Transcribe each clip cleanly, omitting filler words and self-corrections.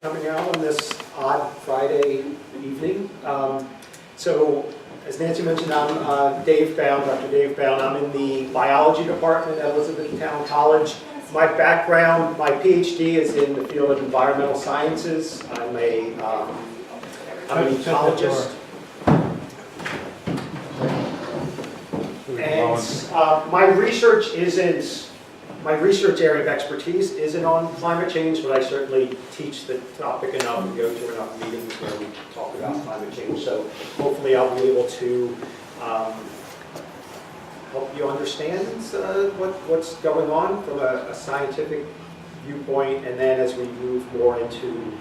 Coming out on this odd Friday evening. So, as Nancy mentioned, I'm Dave Bowne, Dr. Dave Bowne. I'm in the biology department at Elizabethtown College. My background, my PhD is in the field of environmental sciences. I'm an ecologist. And my research area of expertise isn't on climate change, but I certainly teach the topic enough and go to enough meetings where we talk about climate change. So hopefully I'll be able to help you understand what's going on from a scientific viewpoint, and then as we move more into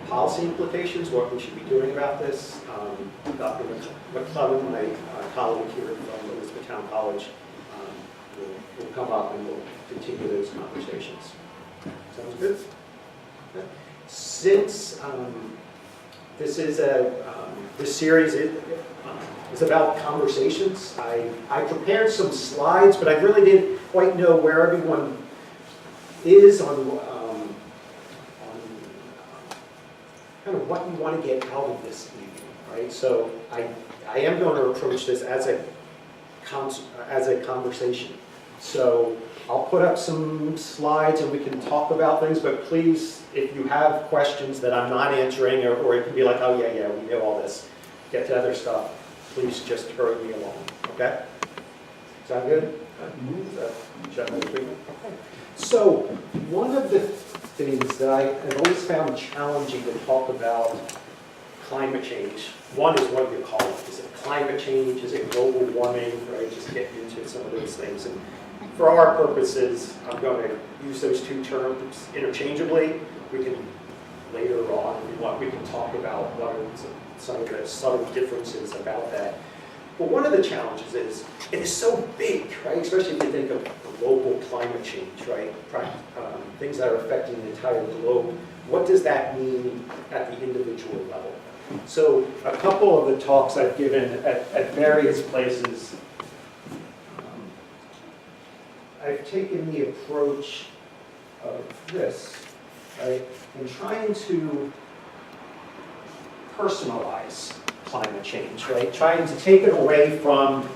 policy implications, what we should be doing about this. Dr. McClellan, my colleague here from Elizabethtown College, will come up and we'll continue those conversations. Sounds good? Okay. Since this is this series is about conversations, I prepared some slides, but I really didn't quite know where everyone is on kind of what you want to get out of this evening, right? So I am going to approach this as a conversation. So I'll put up some slides and we can talk about things, but please, if you have questions that I'm not answering, or it can be like, oh yeah, we know all this, get to other stuff, please just hurry me along, okay? Sound good? Okay. So one of the things that I have always found challenging to talk about climate change, one is what you call it. Is it climate change? Is it global warming? Right? Just get into some of those things. And for our purposes, I'm going to use those two terms interchangeably. We can later on, we can talk about what are some of the subtle differences about that. But one of the challenges is it is so big, right? Especially if you think of global climate change, right? Things that are affecting the entire globe. What does that mean at the individual level? So a couple of the talks I've given at various places, I've taken the approach of this, right? In trying to personalize climate change, right? Trying to take it away from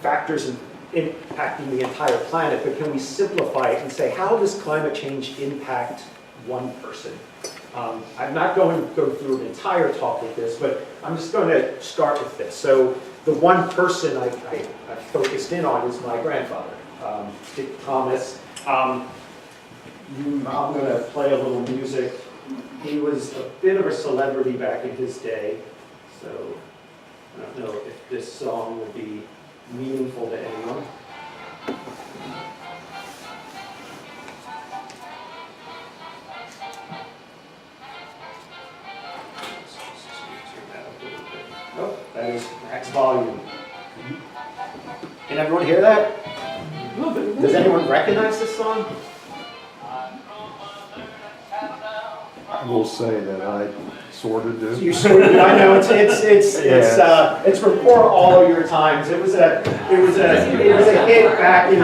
factors impacting the entire planet, but can we simplify it and say, how does climate change impact one person? I'm not going to go through an entire talk with this, but I'm just going to start with this. So the one person I focused in on is my grandfather, Dick Thomas. I'm going to play a little music. He was a bit of a celebrity back in his day, so I don't know if this song will be meaningful to anyone. Oh, that is max volume. Can everyone hear that? Does anyone recognize this song? I will say that I sort of do. You sort of do. I know it's before all of your times. It was a hit back in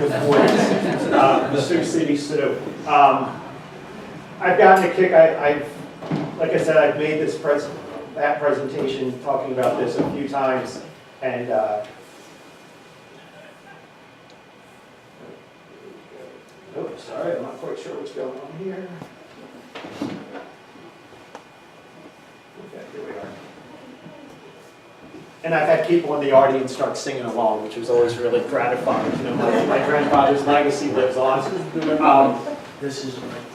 the 40s. Sioux City Sioux. I've gotten a kick. Like I said, I've made that presentation talking about this a few times, and oh, sorry, I'm not quite sure what's going on here. Okay, here we are. And I've had people in the audience start singing along, which was always really gratifying. You know, my grandfather's legacy lives on. This is my place.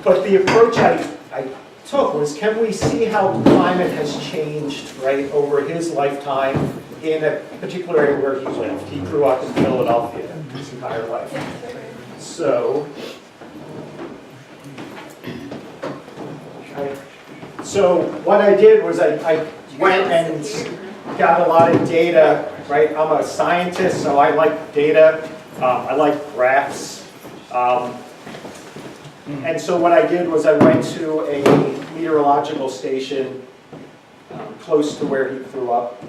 But the approach I took was, can we see how climate has changed, right, over his lifetime in a particular area where he lived. He grew up in Philadelphia his entire life. So what I did was I went and got a lot of data, right? I'm a scientist, so I like data. I like graphs. And so what I did was I went to a meteorological station close to where he grew up,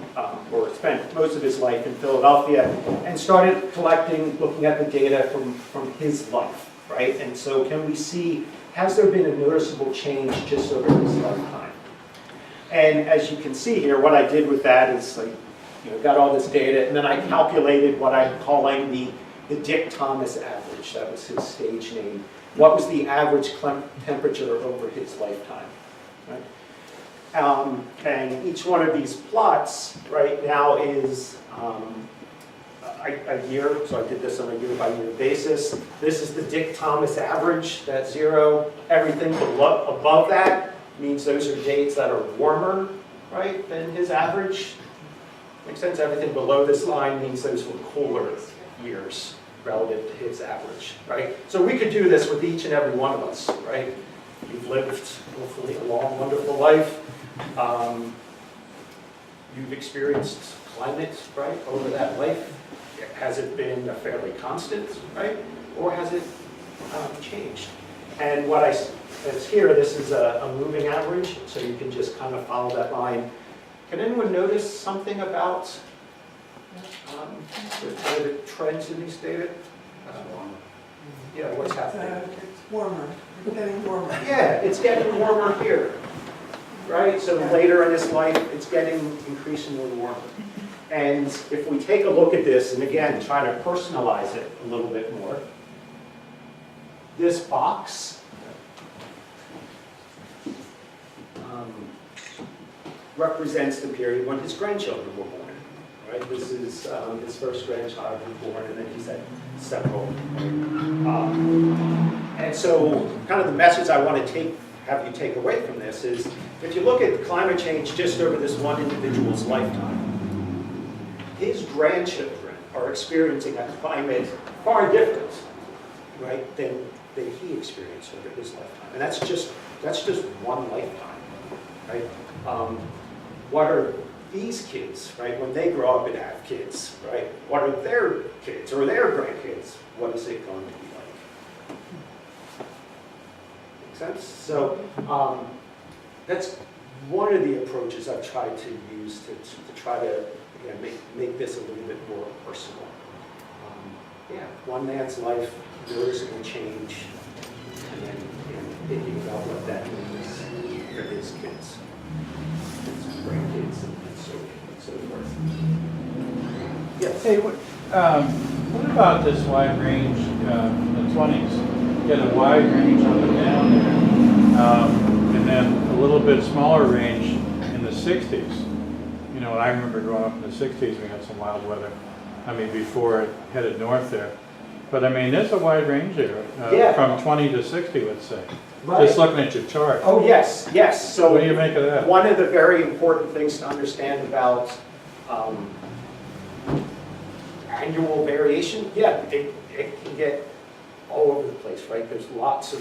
or spent most of his life in Philadelphia, and started collecting, looking at the data from his life, right? And so can we see, has there been a noticeable change just over his lifetime? And as you can see here, what I did with that is like, got all this data, and then I calculated what I'm calling the Dick Thomas average. That was his stage name. What was the average temperature over his lifetime, right? And each one of these plots right now is a year, so I did this on a year-by-year basis. This is the Dick Thomas average, that's 0. Everything above that means those are dates that are warmer, right, than his average. Makes sense? Everything below this line means those were cooler years relative to his average, right? So we could do this with each and every one of us, right? You've lived, hopefully, a long, wonderful life. You've experienced climate, right, over that life. Has it been a fairly constant, right? Or has it changed? And what it's here, this is a moving average, so you can just kind of follow that line. Can anyone notice something about the trends in these data? Yeah, what's happening? It's warmer. It's getting warmer. Yeah, it's getting warmer here, right? So later in his life, it's getting increasingly warmer. And if we take a look at this, and again, try to personalize it a little bit more, this box represents the period when his grandchildren were born, right? This is his first grandchild was born, and then he's had several. And so kind of the message I want to have you take away from this is, if you look at climate change just over this one individual's lifetime, his grandchildren are experiencing a climate far different, right, than he experienced over his lifetime. And that's just one lifetime, right? What are these kids, right, when they grow up and have kids, right? What are their kids or their grandkids? What is it going to be like? Make sense? So that's one of the approaches I've tried to use to try to make this a little bit more personal. One man's life, noticeable change, and then thinking about what that means for his kids, his grandkids, and so forth. Yes. Hey, what about this wide range in the 20s? Get a wide range up and down there, and then a little bit smaller range in the 60s. You know, I remember growing up in the 60s, we had some wild weather. I mean, before it headed north there. But I mean, there's a wide range there, from 20 to 60, let's say. Right. Just looking at your chart. Oh, yes, yes. So what do you make of that? One of the very important things to understand about annual variation, it can get all over the place, right? There's lots of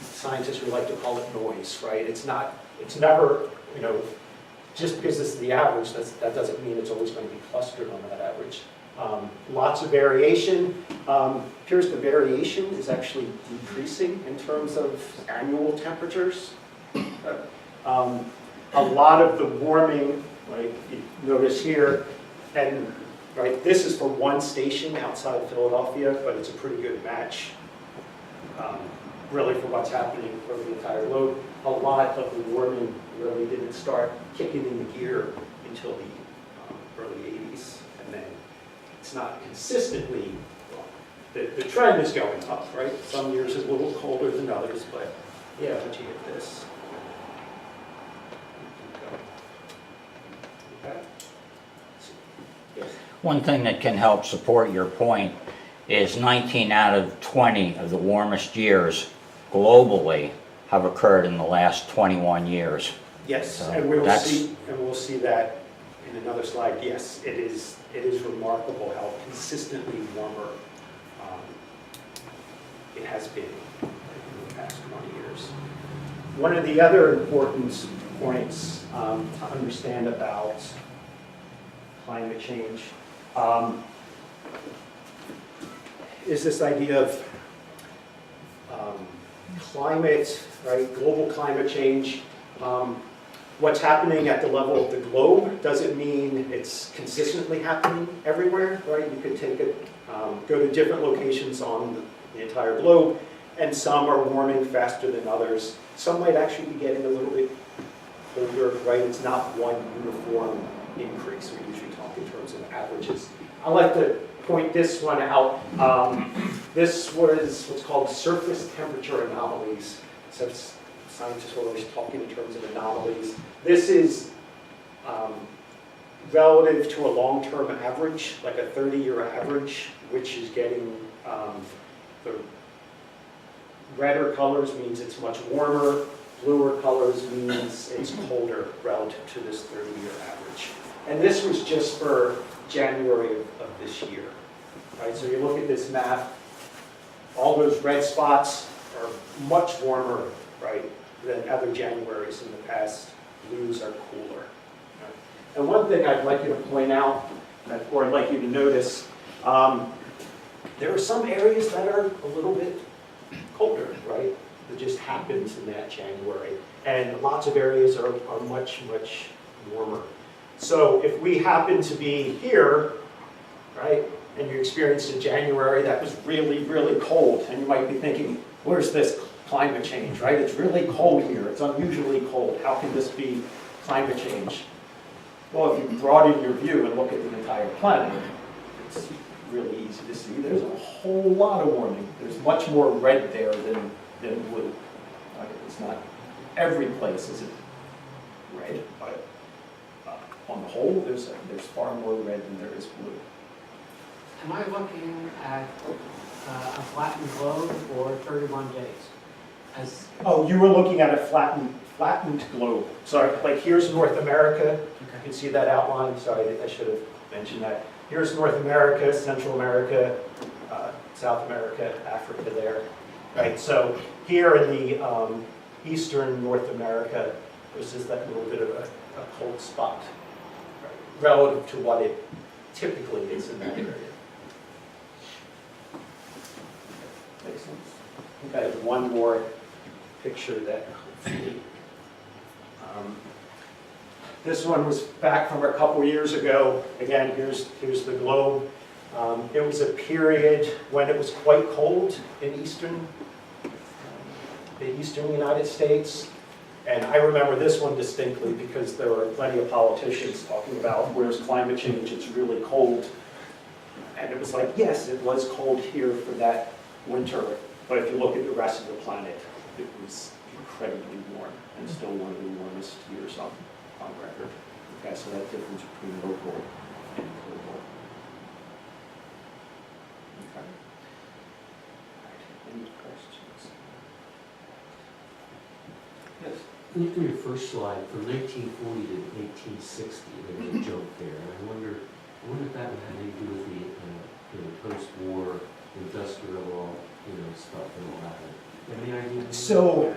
scientists who like to call it noise, right? It's never, just because this is the average, that doesn't mean it's always going to be clustered on that average. Lots of variation. Here's the variation is actually decreasing in terms of annual temperatures. A lot of the warming, right, you notice here, and right, this is for one station outside of Philadelphia, but it's a pretty good match, really, for what's happening over the entire globe. A lot of the warming really didn't start kicking into gear until the early 80s, and then it's not consistently, the trend is going up, right? Some years is a little colder than others, but yeah, once you hit this. Okay. Yes. One thing that can help support your point is 19 out of 20 of the warmest years globally have occurred in the last 21 years. Yes, So and we'll see that in another slide. Yes, it is remarkable how consistently warmer it has been in the past 20 years. One of the other important points to understand about climate change is this idea of climate, right? Global climate change what's happening at the level of the globe doesn't mean it's consistently happening everywhere, right? You could take it, go to different locations on the entire globe, and some are warming faster than others. Some might actually be getting a little bit colder, right? It's not one uniform increase. We usually talk in terms of averages. I like to point this one out. This was what's called surface temperature anomalies. So scientists were always talking in terms of anomalies. This is relative to a long-term average, like a 30-year average, which is getting the redder colors means it's much warmer, bluer colors means it's colder relative to this 30-year average. And this was just for January of this year, right? So you look at this map, all those red spots are much warmer, right, than other Januaries in the past. Blues are cooler. Right? And one thing I'd like you to point out, or I'd like you to notice, there are some areas that are a little bit colder, right? It just happens in that January. And lots of areas are much, much warmer. So if we happen to be here, right, and you experienced a January that was really, really cold, and you might be thinking, where's this climate change, right? It's really cold here. It's unusually cold. How can this be climate change? Well, if you broaden your view and look at the entire planet, it's really easy to see. There's a whole lot of warming. There's much more red there than blue. Right? It's not every place is it red, but on the whole, there's far more red than there is blue. Am I looking at a flattened globe or 31 days? Oh, you were looking at a flattened globe. Sorry, like here's North America. You can see that outline. Sorry, I should have mentioned that. Here's North America, Central America, South America, Africa there. Right, so here in the eastern North America, there's just that little bit of a cold spot, right, relative to what it typically is in that area. Makes sense? I think I have one more picture that hopefully, this one was back from a couple years ago. Again, here's the globe. It was a period when it was quite cold in the eastern United States. And I remember this one distinctly because there were plenty of politicians talking about where's climate change, it's really cold. And it was like, yes, it was cold here for that winter, but if you look at the rest of the planet, it was incredibly warm and still one of the warmest years on record. Okay, so that difference between local and global. Okay. Any questions? Yes. In your first slide, from 1940 to 1860, there was a jump there, and I wonder if that had anything to do with the post-war industrial, stuff and all that. Do you have any idea? So,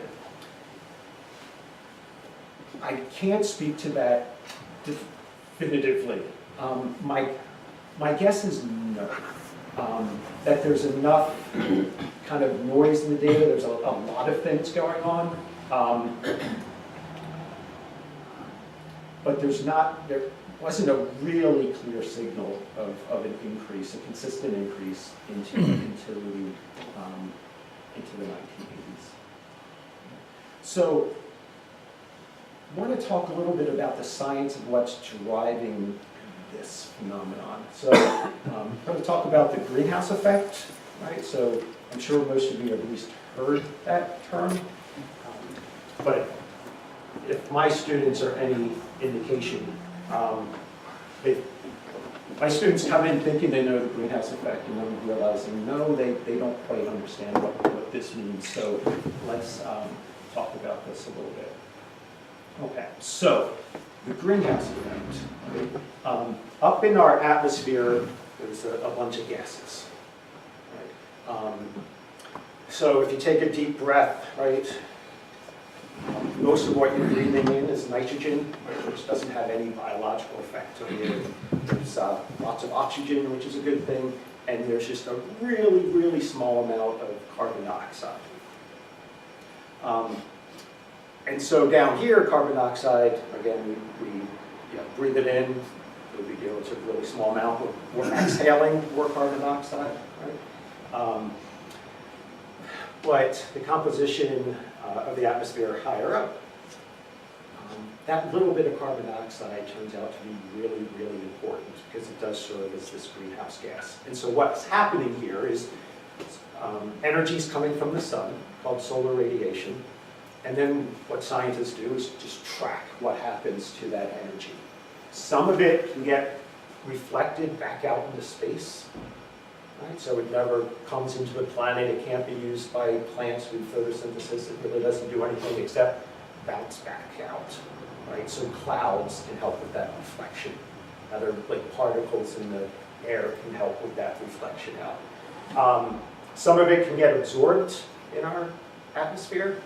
I can't speak to that definitively. My guess is no. That there's enough kind of noise in the data. There's a lot of things going on. But there wasn't a really clear signal of an increase, a consistent increase into the 1980s. So, I want to talk a little bit about the science of what's driving this phenomenon. So, I'm going to talk about the greenhouse effect, right? So, I'm sure most of you have at least heard that term. But if my students are any indication, my students come in thinking they know the greenhouse effect and then realizing, no, they don't quite understand what this means. So let's talk about this a little bit. Okay, so the greenhouse effect. Right? Up in our atmosphere, there's a bunch of gases. Right? So if you take a deep breath, right? Most of what you're breathing in is nitrogen, which doesn't have any biological effect on you. There's lots of oxygen, which is a good thing, and there's just a really, really small amount of carbon dioxide. And so down here, carbon dioxide, again, we breathe it in, no big deal, it's a really small amount. We're exhaling more carbon dioxide, right? But the composition of the atmosphere higher up, that little bit of carbon dioxide turns out to be really, really important because it does serve as this greenhouse gas. And so what's happening here is energy is coming from the sun, called solar radiation. And then what scientists do is just track what happens to that energy. Some of it can get reflected back out into space, right? So it never comes into the planet. It can't be used by plants with photosynthesis. It really doesn't do anything except bounce back out, right? So clouds can help with that reflection. Other like particles in the air can help with that reflection out. Some of it can get absorbed in our atmosphere.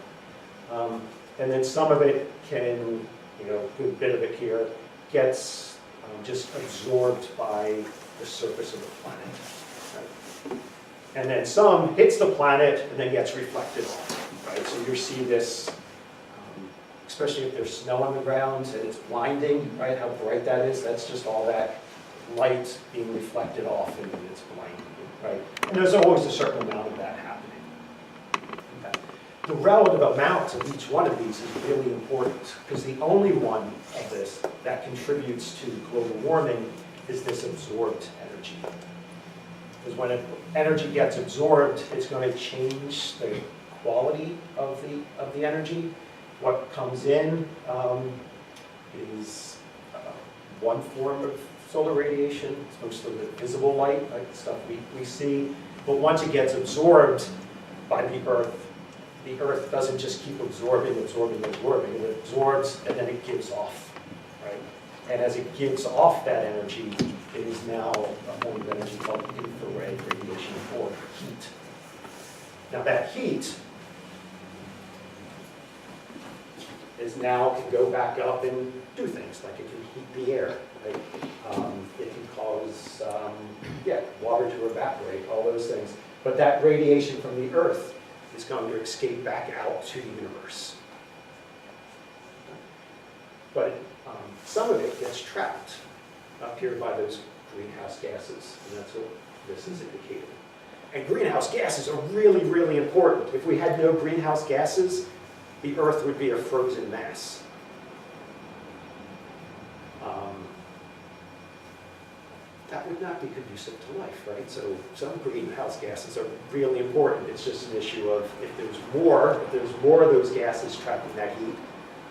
And then some of it can, a bit of it here, gets just absorbed by the surface of the planet. Right? And then some hits the planet and then gets reflected off. Right? So you see this, especially if there's snow on the ground and it's blinding, right? How bright that is. That's just all that light being reflected off and it's blinding, right? And there's always a certain amount of that happening. The relative amount of each one of these is really important because the only one of this that contributes to global warming is this absorbed energy. Because when energy gets absorbed, it's going to change the quality of the energy. What comes in is one form of solar radiation. It's mostly the visible light, like the stuff we see. But once it gets absorbed by the Earth doesn't just keep absorbing. It absorbs and then it gives off, right? And as it gives off that energy, it is now a form of energy called infrared radiation or heat. Now that heat can go back up and do things, like it can heat the air, right? It can cause water to evaporate, all those things. But that radiation from the Earth is going to escape back out to the universe. But some of it gets trapped up here by those greenhouse gases, and that's what this is indicating. And greenhouse gases are really, really important. If we had no greenhouse gases, the Earth would be a frozen mass. That would not be conducive to life, right? So some greenhouse gases are really important. It's just an issue of if there's more of those gases trapping that heat,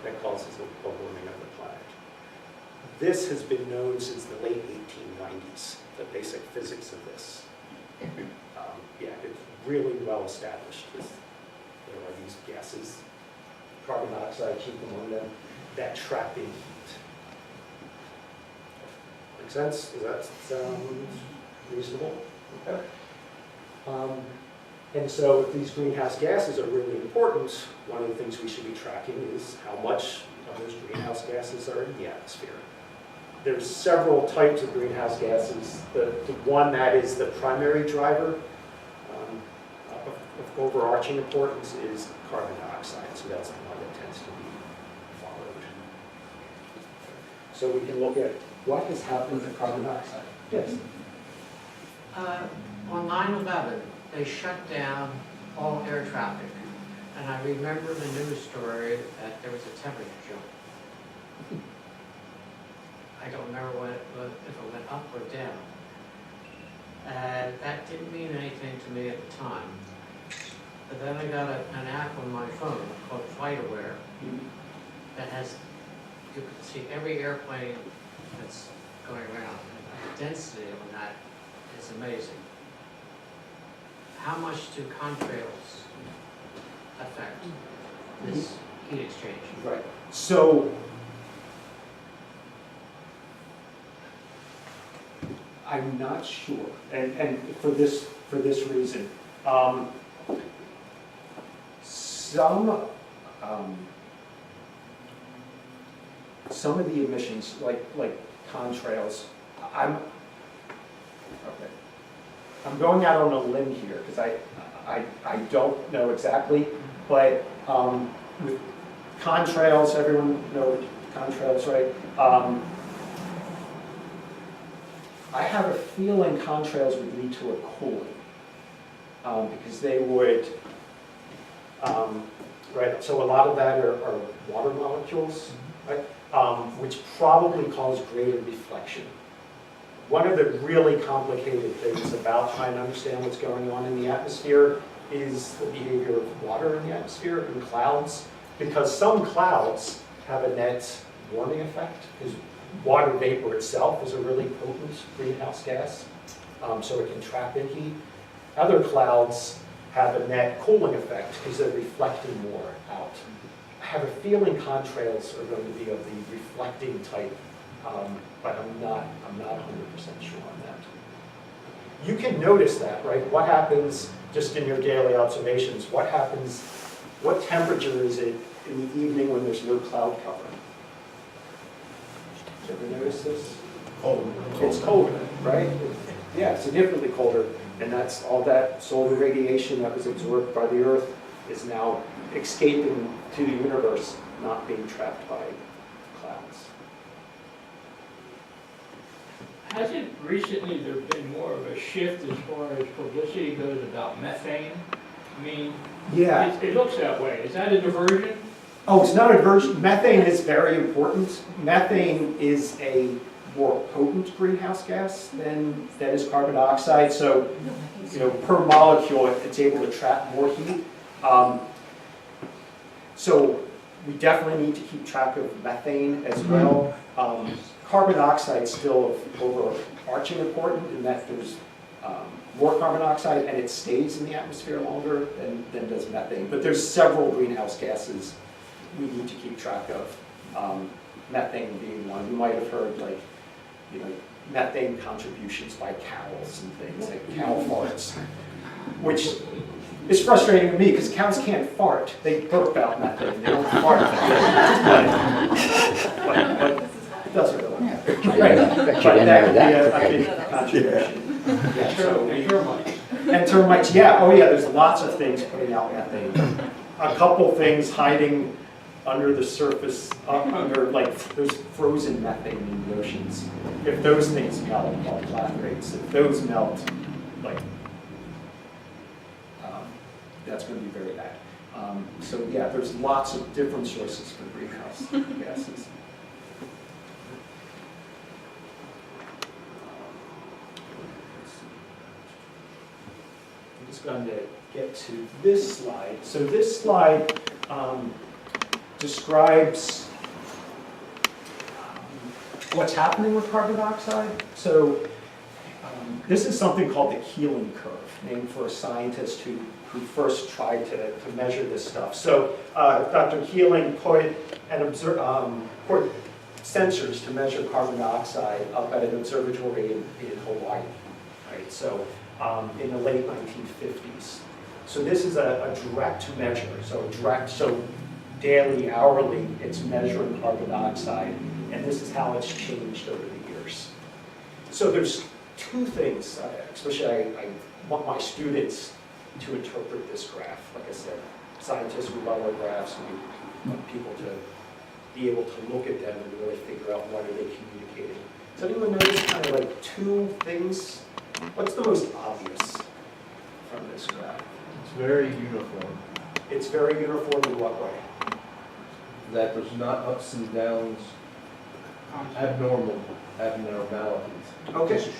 that causes a warming of the planet. This has been known since the late 1890s, the basic physics of this. It's really well established. There are these gases, carbon dioxide, chief among them, that trap in heat. Make sense? Does that sound reasonable? Okay. And so if these greenhouse gases are really important, one of the things we should be tracking is how much of those greenhouse gases are in the atmosphere. There's several types of greenhouse gases. The one that is the primary driver of overarching importance is carbon dioxide. So that's the one that tends to be followed. So we can look at what has happened to carbon dioxide. Yes? On 9/11, they shut down all air traffic. And I remember the news story that there was a temperature jump. I don't remember if it went up or down. That didn't mean anything to me at the time. But then I got an app on my phone called FlightAware that has, you can see every airplane that's going around. The density on that is amazing. How much do contrails affect this heat exchange? Right. So I'm not sure, and for this reason, some of the emissions, like contrails, I'm going out on a limb here because I don't know exactly, but with Contrails, everyone know contrails, right? I have a feeling contrails would lead to a cooling, because they would, right, so a lot of that are water molecules, right? Which probably cause greater reflection. One of the really complicated things about trying to understand what's going on in the atmosphere is the behavior of water in the atmosphere and clouds, because some clouds have a net warming effect, because water vapor itself is a really potent greenhouse gas, so it can trap in heat. Other clouds have a net cooling effect because they're reflecting more out. I have a feeling contrails are going to be of the reflecting type, but I'm not 100% sure on that. You can notice that, right? What happens just in your daily observations? What happens, what temperature is it in the evening when there's no cloud covering? Did you ever notice this? Oh, It's colder, right? Yeah, significantly colder, and that's all that solar radiation that was absorbed by the Earth is now escaping to the universe, not being trapped by clouds. Hasn't recently there been more of a shift as far as publicity goes about methane? I mean, Yeah. it looks that way. Is that a diversion? Oh, it's not a diversion. Methane is very important. Methane is a more potent greenhouse gas than is carbon dioxide. So, you know, per molecule, it's able to trap more heat. So we definitely need to keep track of methane as well. Carbon dioxide is still of overarching important in that there's more carbon dioxide and it stays in the atmosphere longer than does methane. But there's several greenhouse gases we need to keep track of. Methane being one. You might have heard, like, you know, methane contributions by cows and things, like cow farts, which is frustrating to me because cows can't fart. They burp out methane. They don't fart. But it doesn't really matter. Right. But that could be a big contribution. Yeah, so And termites. and termites, yeah, oh yeah, there's lots of things putting out methane. A couple things hiding under the surface, under like there's frozen methane in the oceans. If those things melt, called lathrates, if those melt, like, that's going to be very bad. So yeah, there's lots of different sources for greenhouse gases. I'm just going to get to this slide. So this slide describes what's happening with carbon dioxide. So this is something called the Keeling Curve, named for a scientist who first tried to measure this stuff. So Dr. Keeling put sensors to measure carbon dioxide up at an observatory in Hawaii, right? So in the late 1950s. So this is a direct measure. So daily, hourly, it's measuring carbon dioxide, and this is how it's changed over the years. So there's two things, especially I want my students to interpret this graph. Like I said, scientists, we love our graphs, and we want people to be able to look at them and really figure out what are they communicating. Does anyone notice kind of like two things? What's the most obvious from this graph? it's very uniform. It's very uniform in what way? That there's not ups and downs, abnormalities. Okay.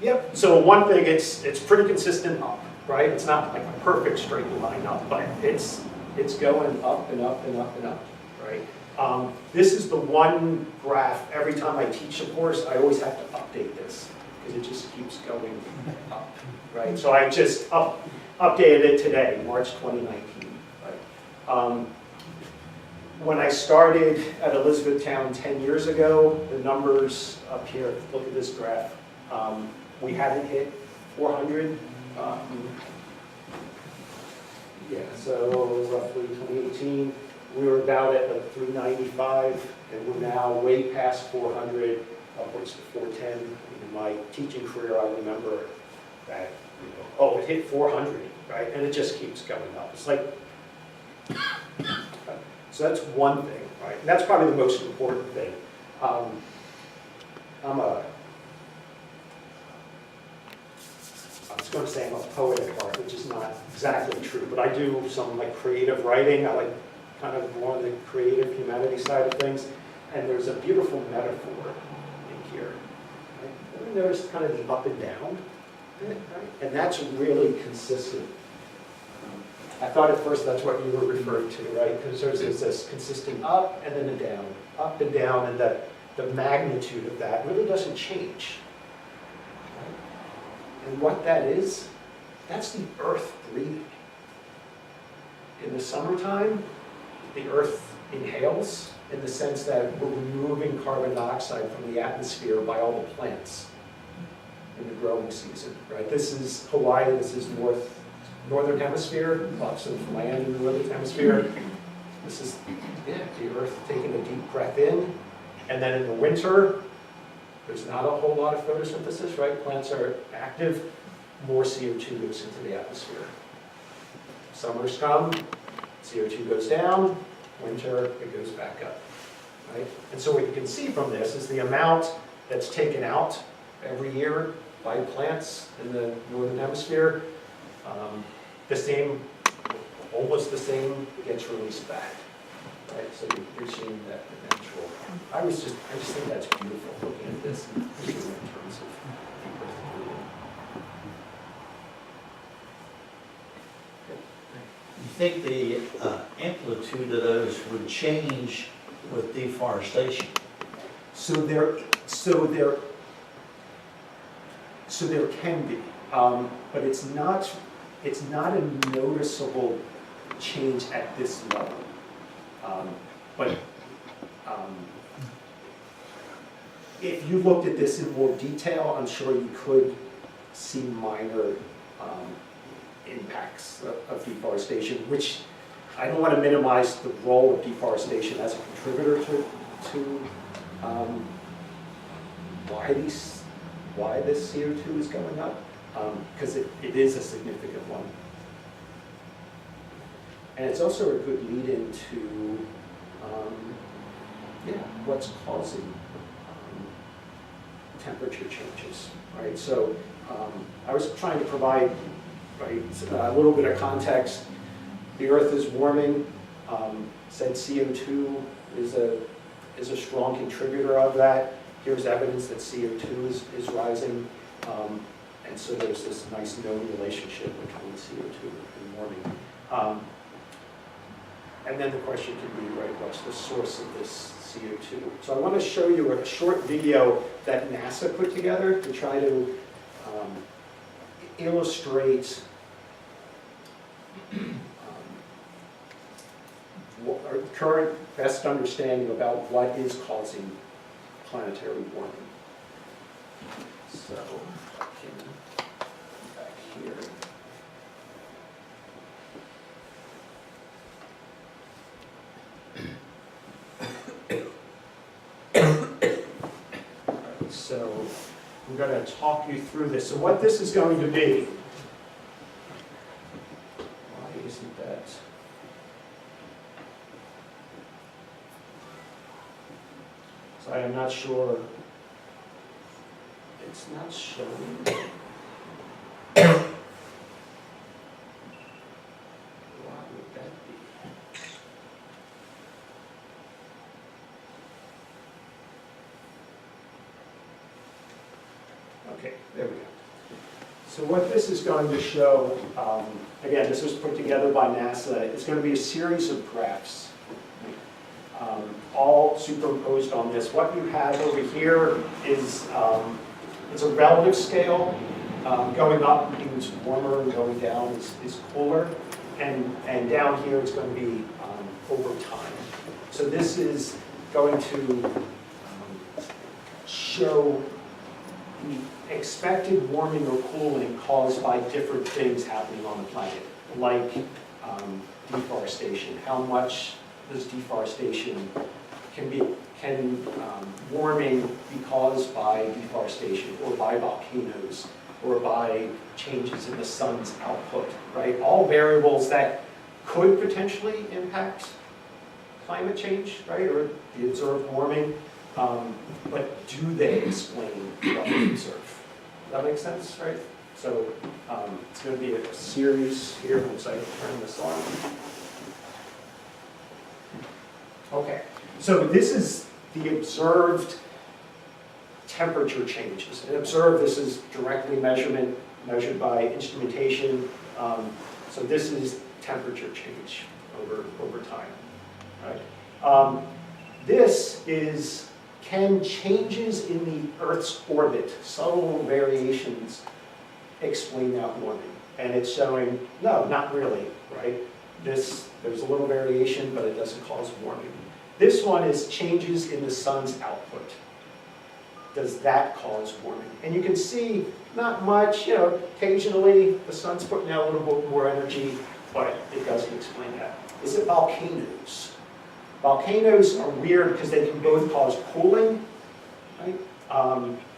Yep. So one thing, it's pretty consistent up, right? It's not like a perfect straight line up, but it's going up and up and up and up, right? This is the one graph. Every time I teach a course, I always have to update this because it just keeps going up, right? So I just updated it today, March 2019. Right? When I started at Elizabethtown 10 years ago, the numbers up here, look at this graph, we hadn't hit 400. Yeah, so roughly 2018, we were about at like 395, and we're now way past 400, upwards to 410. In my teaching career, I remember that, oh, it hit 400, right? And it just keeps going up. It's like, So that's one thing, right? And that's probably the most important thing. I was going to say I'm a poet at heart, which is not exactly true, but I do some like creative writing. I like kind of more on the creative humanity side of things. And there's a beautiful metaphor in here. Right? Ever notice kind of the up and down? Right? And that's really consistent. I thought at first that's what you were referring to, right? Because there's this consistent up and then a down, up and down, and the magnitude of that really doesn't change. Right? And what that is, that's the earth breathing. In the summertime, the earth inhales in the sense that we're removing carbon dioxide from the atmosphere by all the plants in the growing season, right? This is Hawaii, this is northern hemisphere, lots of land in the northern hemisphere. This is the earth taking a deep breath in, and then in the winter, there's not a whole lot of photosynthesis, right? Plants are active, more CO2 goes into the atmosphere. Summers come, CO2 goes down, winter, it goes back up, right? And so what you can see from this is the amount that's taken out every year by plants in the northern hemisphere, almost the same gets released back, right? So you're seeing that the natural. I just think that's beautiful looking at this in terms of deep earth breathing. You think the amplitude of those would change with deforestation? So there can be, but it's not a noticeable change at this level. If you looked at this in more detail, I'm sure you could see minor impacts of deforestation, which I don't want to minimize the role of deforestation as a contributor to why this CO2 is going up, because it is a significant one. And it's also a good lead into what's causing temperature changes, right? So I was trying to provide a little bit of context. The Earth is warming. Said CO2 is a strong contributor of that. Here's evidence that CO2 is rising. And so there's this nice known relationship between CO2 and warming. And then the question can be, right, what's the source of this CO2? So I want to show you a short video that NASA put together to try to illustrate our current best understanding about what is causing planetary warming. So, back here. So I'm going to talk you through this. So what this is going to be, why isn't that? So I am not sure, it's not showing. Why would that be? Okay, there we go. So what this is going to show, again, this was put together by NASA. It's going to be a series of graphs, all superimposed on this. What you have over here is it's a relative scale. Going up means warmer, and going down is cooler. And down here it's going to be over time. So this is going to show the expected warming or cooling caused by different things happening on the planet, like deforestation. How much does deforestation can warming be caused by deforestation or by volcanoes or by changes in the sun's output, right? All variables that could potentially impact climate change, right, or the observed warming, but do they explain what we observe? Does that make sense, right? So it's going to be a series here once I turn this on. Okay, so this is the observed temperature changes. And observe, this is directly measured by instrumentation. So this is temperature change over time, right? This is, can changes in the Earth's orbit, subtle variations, explain that warming? And it's showing, no, not really, right? There's a little variation, but it doesn't cause warming. This one is changes in the sun's output. Does that cause warming? And you can see, not much, occasionally the sun's putting out a little bit more energy, but it doesn't explain that. Is it volcanoes? Volcanoes are weird because they can both cause cooling, right?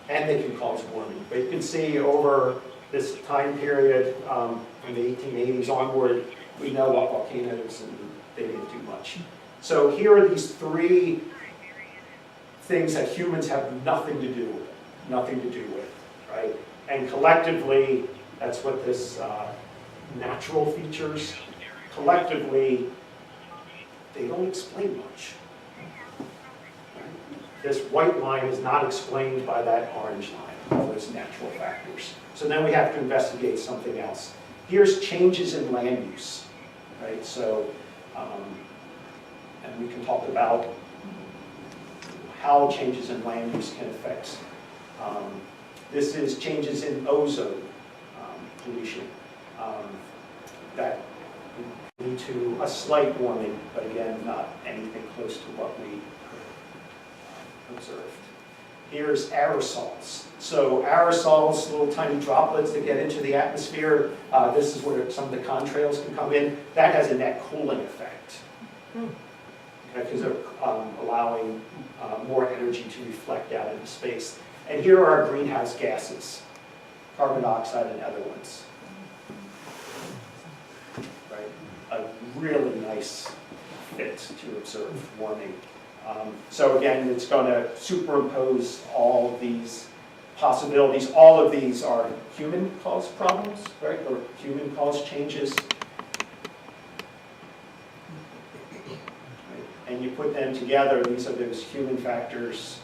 And they can cause warming. But you can see over this time period, from the 1880s onward, we know about volcanoes and they didn't do much. So here are these three things that humans have nothing to do with, right? And collectively, that's what this natural features, collectively, they don't explain much. Right? This white line is not explained by that orange line, all those natural factors. So then we have to investigate something else. Here's changes in land use, right? So, and we can talk about how changes in land use can affect. This is changes in ozone pollution that lead to a slight warming, but again, not anything close to what we observed. Here's aerosols. So aerosols, little tiny droplets that get into the atmosphere. This is where some of the contrails can come in. That has a net cooling effect. Because they're allowing more energy to reflect out into space. And here are our greenhouse gases, carbon dioxide and other ones. Right? A really nice fit to observe warming. So again, it's going to superimpose all of these possibilities. All of these are human-caused problems, right? Or human-caused changes. And you put them together, these are those human factors,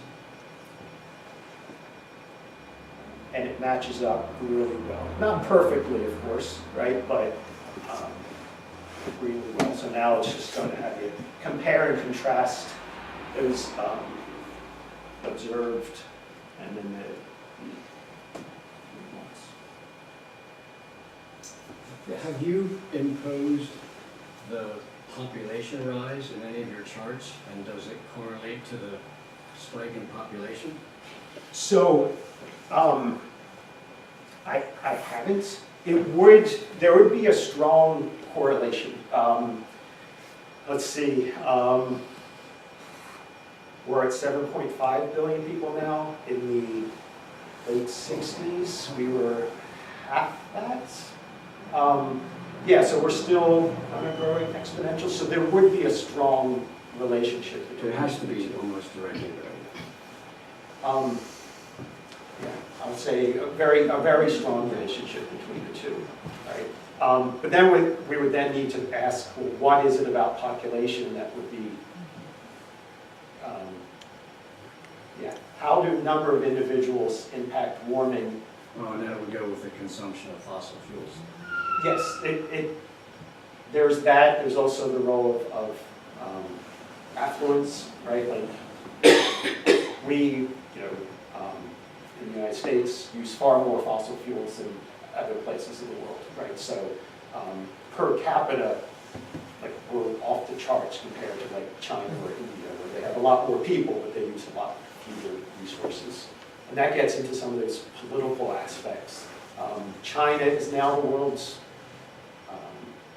and it matches up really well. Not perfectly, of course, right, but really well. So now it's just going to have you compare and contrast those observed and then the Have you imposed the population rise in any of your charts, and does it correlate to the spike in population? So, I haven't. There would be a strong correlation. Let's see, we're at 7.5 billion people now. In the late 60s, we were half that. Yeah, so we're still kind of growing exponential, so there would be a strong relationship between It has to the be two. almost directly related. Yeah, I would say a very strong relationship between the two, right? But then we would then need to ask, well, what is it about population that would be, how do number of individuals impact warming? Oh, and that would go with the consumption of fossil fuels. Yes, there's that. There's also the role of affluence, right? Like we, in the United States, use far more fossil fuels than other places in the world, right? So per capita, like we're off the charts compared to like China or India, where they have a lot more people, but they use a lot fewer resources. And that gets into some of those political aspects. China is now the world's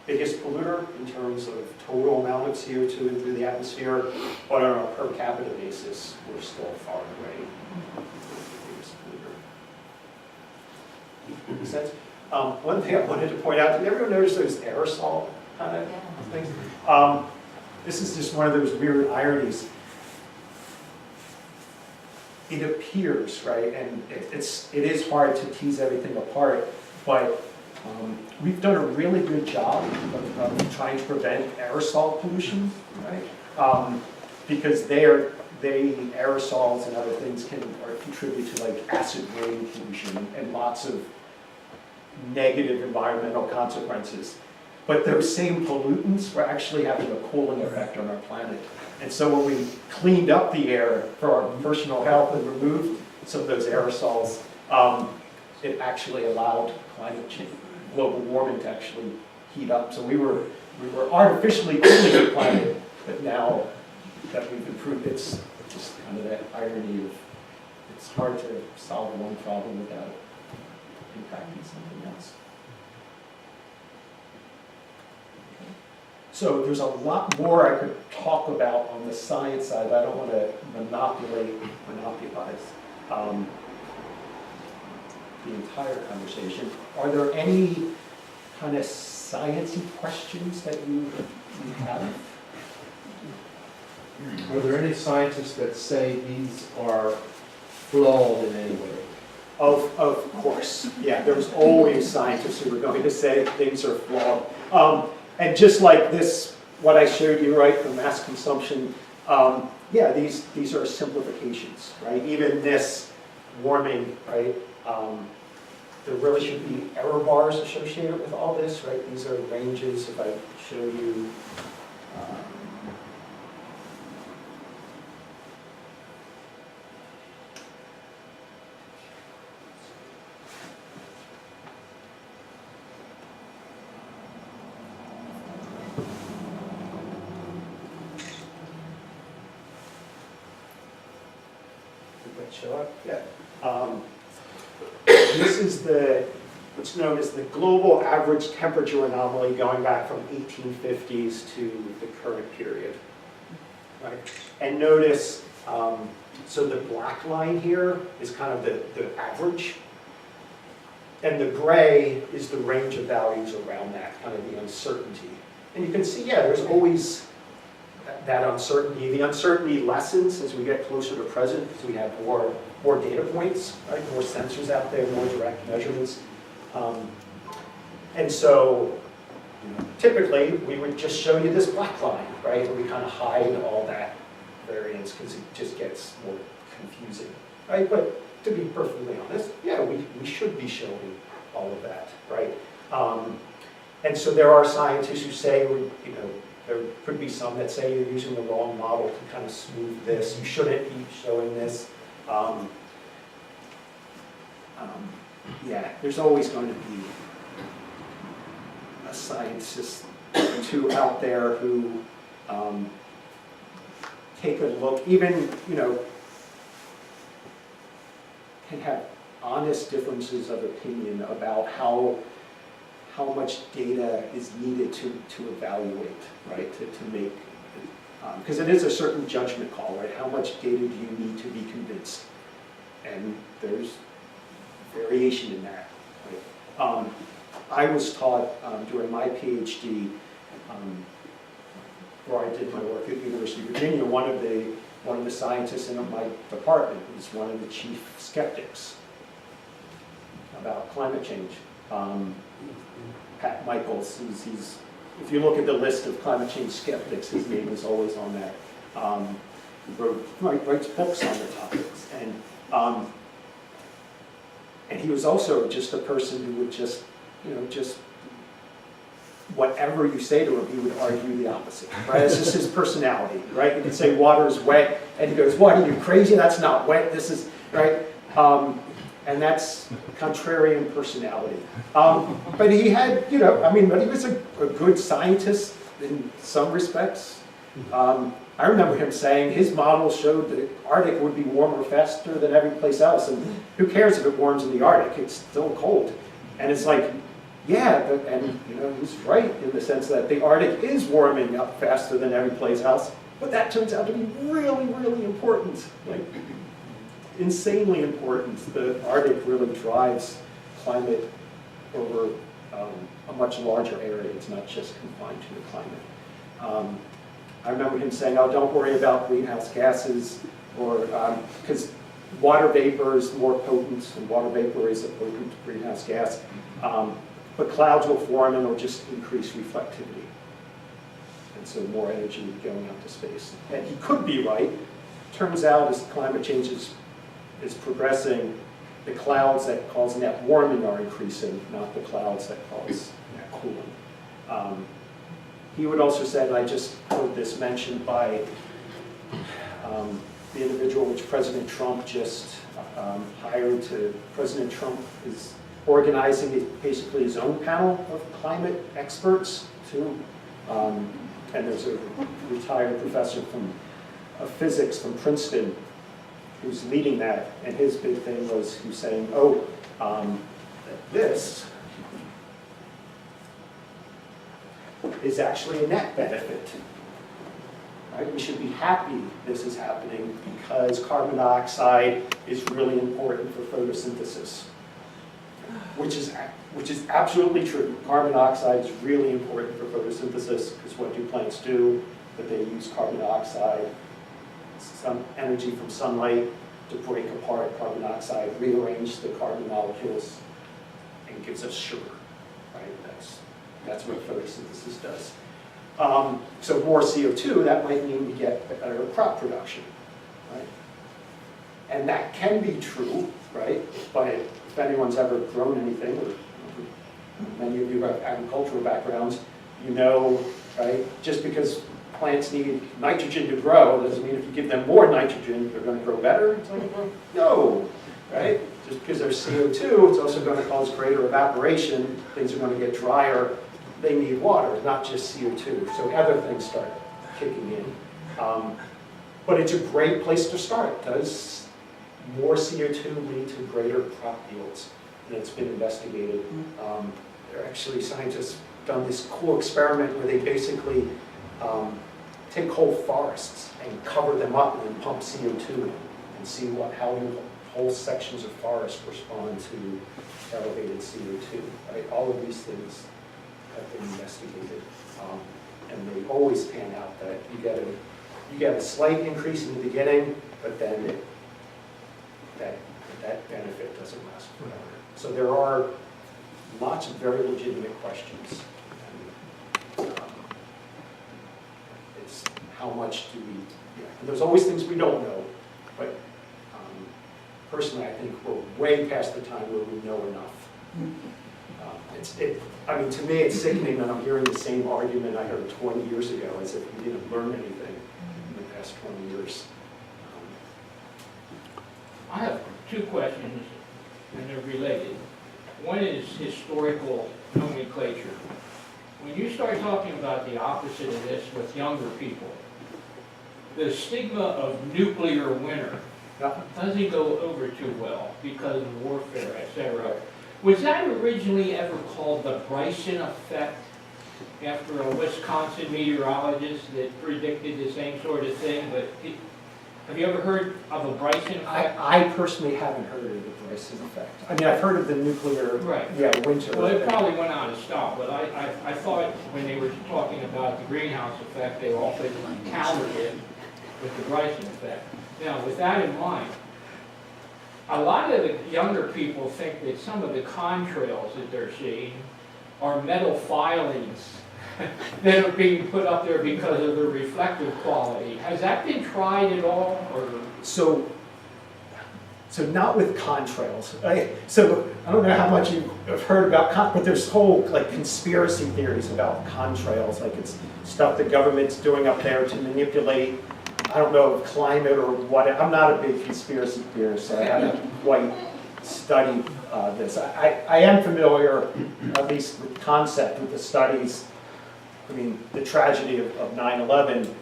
biggest polluter in terms of total amount of CO2 into the atmosphere, but on a per capita basis, we're still far away from the biggest polluter. Makes sense? One thing I wanted to point out, did everyone notice those aerosol kind of things? this is just one of those weird ironies. It appears, right, and it is hard to tease everything apart, but we've done a really good job of trying to prevent aerosol pollution, right? Because aerosols and other things can contribute to like acid rain pollution and lots of negative environmental consequences. But those same pollutants were actually having a cooling effect on our planet. And so when we cleaned up the air for our personal health and removed some of those aerosols, it actually allowed climate change, global warming to actually heat up. So we were artificially cooling the planet, but now that we've improved, it's just kind of that irony of it's hard to solve one problem without impacting something else. So there's a lot more I could talk about on the science side, but I don't want to monopolize the entire conversation. Are there any kind of sciencey questions that you have? Are there any scientists that say these are flawed in any way? Of course, yeah. There's always scientists who are going to say things are flawed. And just like this, what I showed you, right, for mass consumption, yeah, these are simplifications, right? Even this warming, right? There really should be error bars associated with all this, right? These are ranges. If I show you, show up? Yeah. This is what's known as the global average temperature anomaly going back from 1850s to the current period. Right? And notice, so the black line here is kind of the average, and the gray is the range of values around that, kind of the uncertainty. And you can see, yeah, there's always that uncertainty. The uncertainty lessens as we get closer to present because we have more data points, right? More sensors out there, more direct measurements. And so, typically, we would just show you this black line, right? And we kind of hide all that variance because it just gets more confusing, right? But to be perfectly honest, yeah, we should be showing all of that, right? And so there are scientists who say, there could be some that say you're using the wrong model to kind of smooth this. You shouldn't be showing this. Yeah, there's always going to be a scientist or two out there who take a look, even, can have honest differences of opinion about how much data is needed to evaluate, right, to make, because it is a certain judgment call, right? How much data do you need to be convinced? And there's variation in that. Right? I was taught during my PhD, where I did my work at University of Virginia, one of the scientists in my department was one of the chief skeptics about climate change. Pat Michaels, he's, if you look at the list of climate change skeptics, his name is always on that. He writes books on the topics, and he was also just a person who would just whatever you say to him, he would argue the opposite, right? It's just his personality, right? You could say water is wet, and he goes, "What, are you crazy? That's not wet, this is," right? And that's contrarian personality. But he had, but he was a good scientist in some respects. I remember him saying his model showed that the Arctic would be warmer faster than every place else, and who cares if it warms in the Arctic? It's still cold. And it's like, yeah, and he's right in the sense that the Arctic is warming up faster than every place else, but that turns out to be really, really important. Like, insanely important. The Arctic really drives climate over a much larger area. It's not just confined to the climate. I remember him saying, oh, don't worry about greenhouse gases, or, because water vapor is more potent, and water vapor is a potent greenhouse gas. But clouds will form and it'll just increase reflectivity. And so more energy going out to space. And he could be right. Turns out as climate change is progressing, the clouds that cause net warming are increasing, not the clouds that cause net cooling. He would also say, and I just heard this mentioned by the individual which President Trump just hired to, President Trump is organizing basically his own panel of climate experts too. And there's a retired professor of physics from Princeton who's leading that, and his big thing was, he was saying, this is actually a net benefit. Right? We should be happy this is happening because carbon dioxide is really important for photosynthesis, which is absolutely true. Carbon dioxide is really important for photosynthesis because what do plants do? That they use carbon dioxide, some energy from sunlight to break apart carbon dioxide, rearrange the carbon molecules, and gives us sugar. Right? That's what photosynthesis does. So more CO2, that might mean we get better crop production, right? And that can be true, right? But if anyone's ever grown anything, or many of you have agricultural backgrounds, you know, right? Just because plants need nitrogen to grow doesn't mean if you give them more nitrogen, they're going to grow better. It's like, no, right? Just because there's CO2, it's also going to cause greater evaporation. Things are going to get drier. They need water, not just CO2. So other things start kicking in. But it's a great place to start. Does more CO2 lead to greater crop yields? And it's been investigated. There are actually scientists done this cool experiment where they basically take whole forests and cover them up and then pump CO2 in and see how whole sections of forest respond to elevated CO2. Right? All of these things have been investigated, and they always pan out that you get a slight increase in the beginning, but then that benefit doesn't last forever. So there are lots of very legitimate questions. And, it's how much do we? And there's always things we don't know, but personally, I think we're way past the time where we know enough. I mean, to me, it's sickening that I'm hearing the same argument I heard 20 years ago, as if we didn't learn anything in the past 20 years. I have two questions, and they're related. One is historical nomenclature. When you start talking about the opposite of this with younger people, the stigma of nuclear winter doesn't go over too well because of warfare, etc. Was that originally ever called the Bryson effect after a Wisconsin meteorologist that predicted the same sort of thing? But have you ever heard of a Bryson effect? I personally haven't heard of the Bryson effect. I mean, I've heard of the nuclear, winter. Well, it probably went out of style, but I thought when they were talking about the greenhouse effect, they also countered it with the Bryson effect. Now, with that in mind, a lot of the younger people think that some of the contrails that they're seeing are metal filings that are being put up there because of the reflective quality. Has that been tried at all? Or? So not with contrails. So I don't know how much you've heard about, but there's whole conspiracy theories about contrails, like it's stuff the government's doing up there to manipulate, I don't know, climate or what. I'm not a big conspiracy theorist, so I haven't quite studied this. I am familiar, at least with the concept, with the studies. I mean, the tragedy of 9/11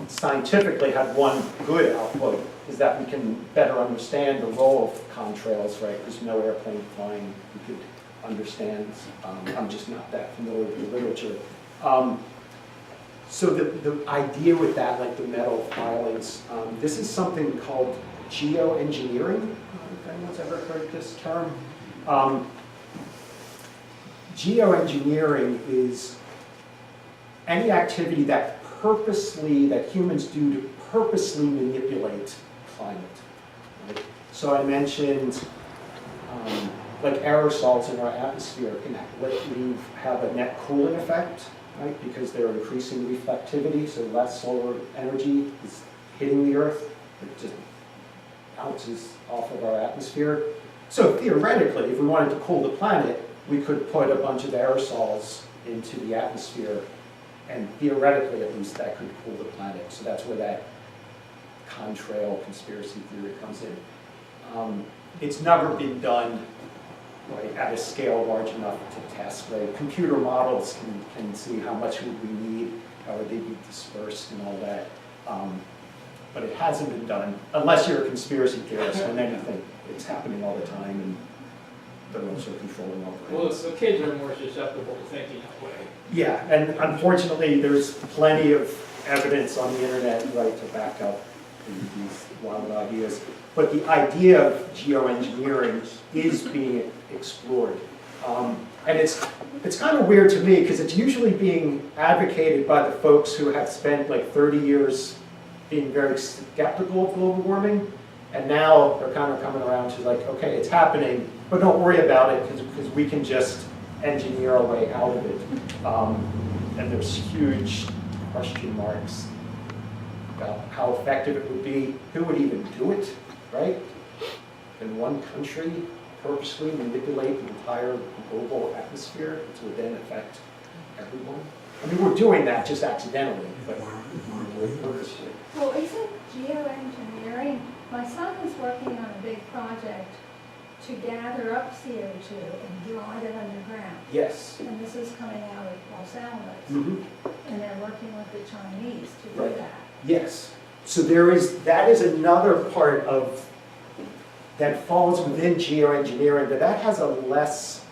scientifically had one good output, is that we can better understand the role of contrails, right? There's no airplane flying we could understand. I'm just not that familiar with the literature. So the idea with that, like the metal filings, this is something called geoengineering, if anyone's ever heard this term. Geoengineering is any activity that that humans do to purposely manipulate climate. Right? So I mentioned like aerosols in our atmosphere can have a net cooling effect, right? Because they're increasing reflectivity, so less solar energy is hitting the Earth. It just bounces off of our atmosphere. So theoretically, if we wanted to cool the planet, we could put a bunch of aerosols into the atmosphere, and theoretically, at least, that could cool the planet. So that's where that contrail conspiracy theory comes in. It's never been done, right, at a scale large enough to test. Right? Computer models can see how much would we need, how would they be dispersed, and all that. But it hasn't been done, unless you're a conspiracy theorist, and then you think it's happening all the time, and they're also controlling our Well, brains. the kids are more susceptible to thinking that way. Yeah, and unfortunately, there's plenty of evidence on the internet, right, to back up these wild ideas. But the idea of geoengineering is being explored. And it's kind of weird to me, because it's usually being advocated by the folks who have spent like 30 years being very skeptical of global warming, and now they're kind of coming around to like, okay, it's happening, but don't worry about it, because we can just engineer our way out of it. And there's huge question marks about how effective it would be, who would even do it, right? Can one country purposely manipulate the entire global atmosphere to then affect everyone? I mean, we're doing that just accidentally, but purposely. Well, isn't geoengineering, my son is working on a big project to gather up CO2 and drive it underground. Yes. And this is coming out of Los Alamos. Mhm. And they're working with the Chinese to do Right. that. Yes. So that is another part of, that falls within geoengineering, but that has a less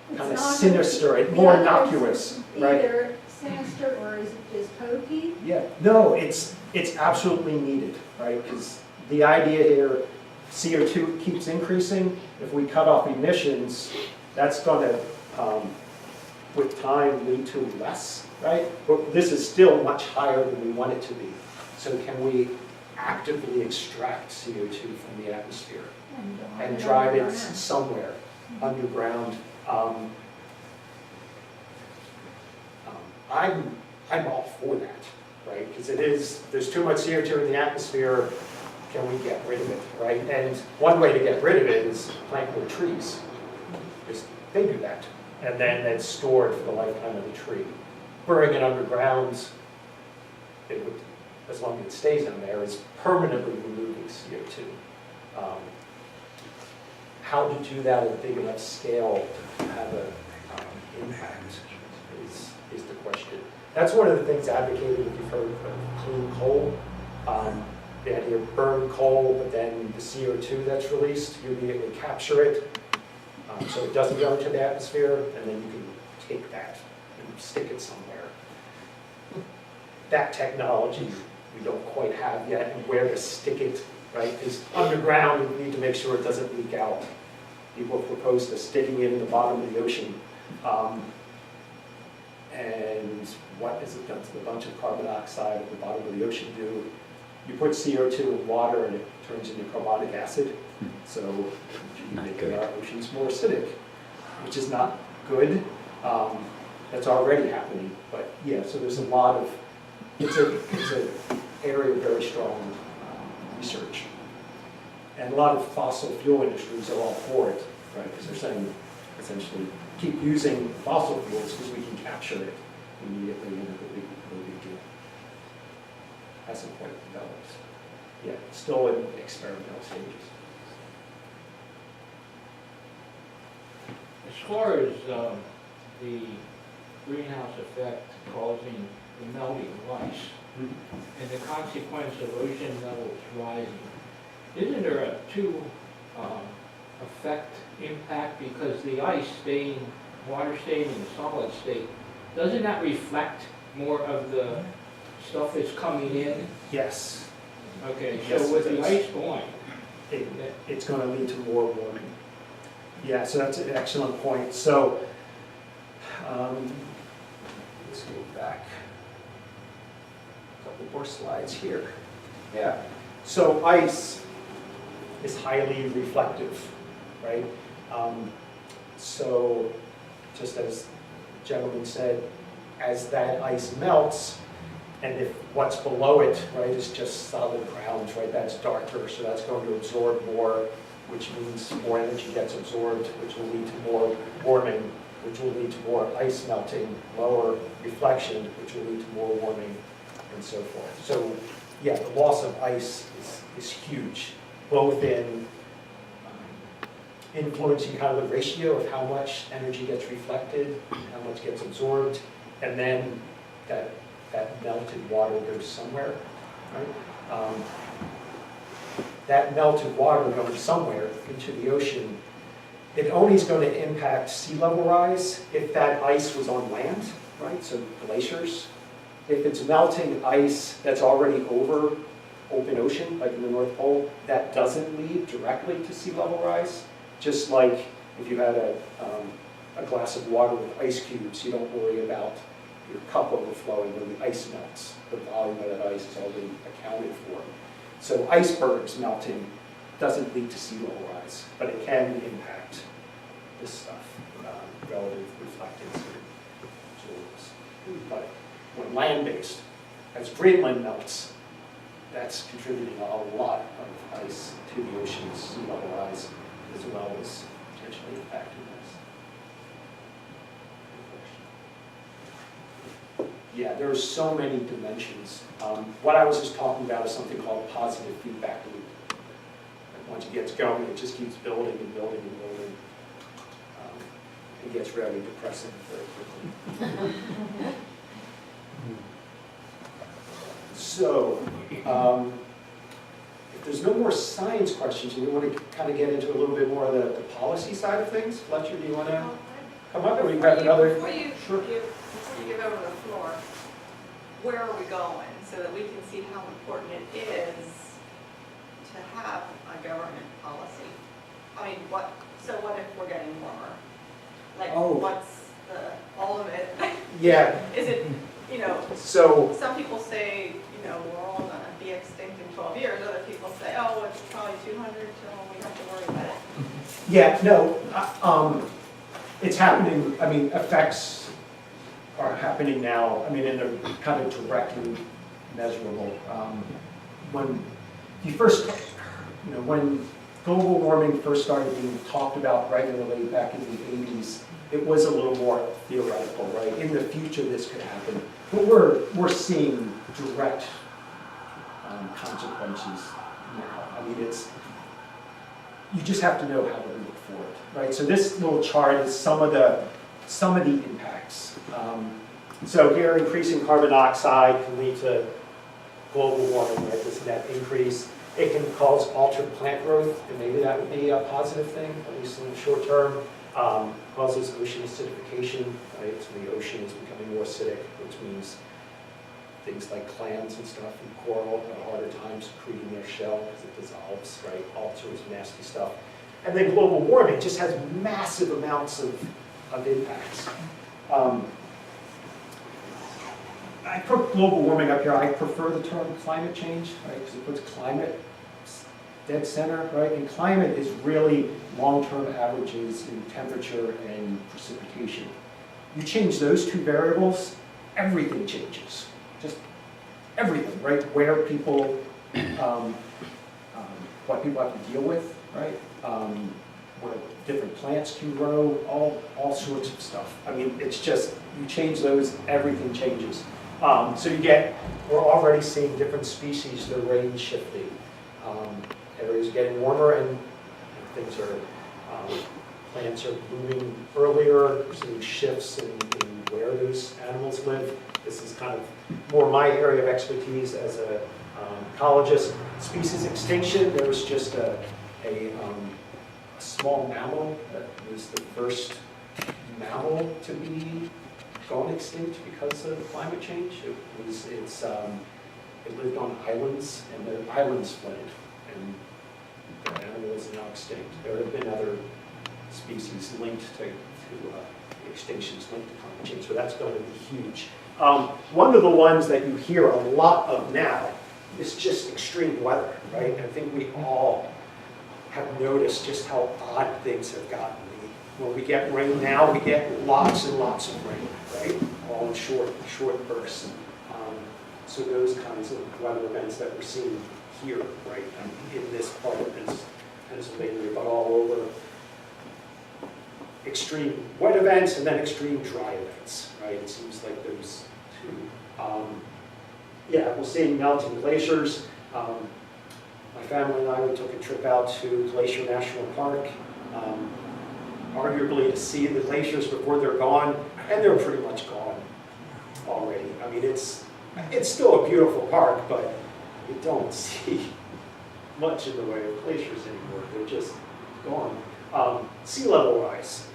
It's kind of not- sinister, more yeah, innocuous, right? Either sinister or is it just pokey? Yeah, no, it's absolutely needed, right? Because the idea here, CO2 keeps increasing. If we cut off emissions, that's going to, with time, lead to less, right? But this is still much higher than we want it to be. So can we actively extract CO2 from the atmosphere and drive it underground. somewhere underground? I'm all for that, right? Because there's too much CO2 in the atmosphere. Can we get rid of it, right? And one way to get rid of it is plant more trees. Because they do that. And then it's stored for the lifetime of the tree. Burying it underground, it would, as long as it stays in there, is permanently removing CO2. How to do that at a big enough scale to have an impact is the question. That's one of the things advocated, if you've heard of clean coal. The idea of burn coal, but then the CO2 that's released, you immediately capture it, so it doesn't go into the atmosphere, and then you can take that and stick it somewhere. That technology we don't quite have yet, and where to stick it, right? Because underground, we need to make sure it doesn't leak out. People have proposed to sticking it in the bottom of the ocean. And what has it done to the bunch of carbon dioxide at the bottom of the ocean do? You put CO2 in water and it turns into carbonic acid. So you make our oceans more acidic, which is not good. That's already happening. But yeah, so there's a lot of, it's an area of very strong research. And a lot of fossil fuel industries are all for it, right? Because they're saying, essentially, keep using fossil fuels because we can capture it immediately and it'll be no big deal. Hasn't quite developed. Yeah, still in experimental stages. As far as the greenhouse effect causing the melting of ice and the consequence of ocean levels rising, isn't there a two effect impact, because the ice staying, water staying in the solid state, doesn't that reflect more of the stuff that's coming in? Yes. Okay, Yes, so with it the does. ice going, It's going to lead to more warming. Yeah, so that's an excellent point. So let's go back. More slides here. Yeah. So ice is highly reflective, right? So just as the gentleman said, as that ice melts, and if what's below it, right, is just solid ground, right, that's darker, so that's going to absorb more, which means more energy gets absorbed, which will lead to more warming, which will lead to more ice melting, lower reflection, which will lead to more warming, and so forth. So, yeah, the loss of ice is huge, both in influencing kind of the ratio of how much energy gets reflected, how much gets absorbed, and then that melted water goes somewhere, right? That melted water going somewhere into the ocean, it only is going to impact sea level rise if that ice was on land, right? So glaciers. If it's melting ice that's already over open ocean, like in the North Pole, that doesn't lead directly to sea level rise. Just like if you had a glass of water with ice cubes, you don't worry about your cup overflowing when the ice melts. The volume of that ice is already accounted for. So icebergs melting doesn't lead to sea level rise, but it can impact this stuff, relative reflectance and joules. But when land-based, as Greenland melts, that's contributing a lot of ice to the ocean's sea level rise, as well as potentially impacting this. Yeah, there are so many dimensions. What I was just talking about is something called positive feedback loop. And once it gets going, it just keeps building and building and building. It gets very depressing very quickly. So, if there's no more science questions, and we want to kind of get into a little bit more of the policy side of things, Fletcher, do you want to come up, or we have another? Before you give over the floor, where are we going, so that we can see how important it is to have a government policy? I mean, what if we're getting warmer? Like, what's all of it? Yeah. Is it, so some people say, we're all going to be extinct in 12 years. Other people say, oh, it's probably 200 till we have to worry about it. Yeah, no, it's happening. I mean, effects are happening now. I mean, and they're kind of directly measurable. When you first, when global warming first started being talked about regularly back in the 80s, it was a little more theoretical, right? In the future, this could happen. But we're seeing direct consequences now. I mean, you just have to know how to look for it, right? So this little chart is some of the impacts. So here, increasing carbon dioxide can lead to global warming, right? This net increase. It can cause altered plant growth, and maybe that would be a positive thing, at least in the short term. Causes ocean acidification, right? So the ocean is becoming more acidic, which means things like clams and stuff and coral have a harder time secreting their shell because it dissolves, right? All sorts of nasty stuff. And then global warming just has massive amounts of impacts. I put global warming up here. I prefer the term climate change, right? Because it puts climate dead center, right? And climate is really long-term averages in temperature and precipitation. You change those two variables, everything changes. Just everything, right? Where people, what people have to deal with, right? Where different plants can grow, all sorts of stuff. I mean, it's just, you change those, everything changes. So we're already seeing different species, the range shifting. Areas getting warmer and things are, plants are blooming earlier, seeing shifts in where those animals live. This is kind of more my area of expertise as a ecologist. Species extinction, there was just a small mammal that was the first mammal to be gone extinct because of climate change. It lived on islands, and the islands flooded, and the animal is now extinct. There have been other species linked to extinctions linked to climate change, so that's going to be huge. One of the ones that you hear a lot of now is just extreme weather, right? And I think we all have noticed just how odd things have gotten. When we get rain now, we get lots and lots of rain, right? All in short bursts. So those kinds of weather events that we're seeing here, right, in this part of Pennsylvania, but all over. Extreme wet events and then extreme dry events, right? It seems like those two. Yeah, we're seeing melting glaciers. My family and I, we took a trip out to Glacier National Park, arguably to see the glaciers before they're gone, and they're pretty much gone already. I mean, it's still a beautiful park, but you don't see much in the way of glaciers anymore. They're just gone. Sea level rise.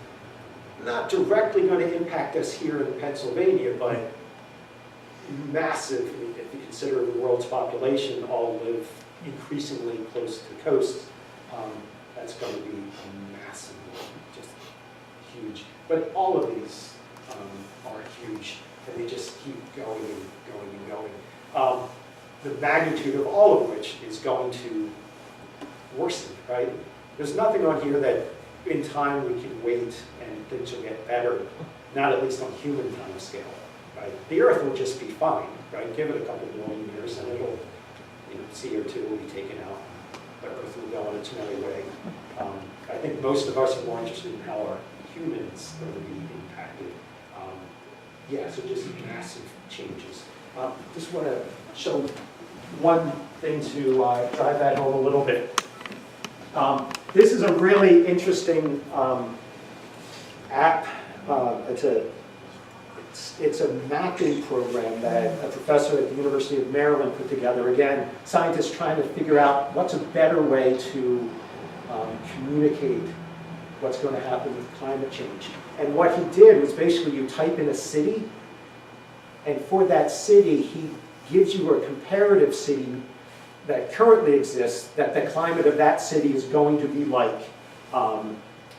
Not directly going to impact us here in Pennsylvania, but massive. I mean, if you consider the world's population all live increasingly close to the coast, that's going to be a massive, just huge. But all of these are huge, and they just keep going and going and going. The magnitude of all of which is going to worsen, right? There's nothing on here that in time we can wait and things will get better, not at least on human time scale, right? The Earth will just be fine, right? Give it a couple million years and it'll, CO2 will be taken out, the Earth will go on its merry way. I think most of us are more interested in how our humans are going to be impacted. Yeah, so just massive changes. Just want to show one thing to drive that home a little bit. This is a really interesting app. It's a mapping program that a professor at the University of Maryland put together. Again, scientists trying to figure out what's a better way to communicate what's going to happen with climate change. And what he did was basically you type in a city, and for that city, he gives you a comparative city that currently exists, that the climate of that city is going to be like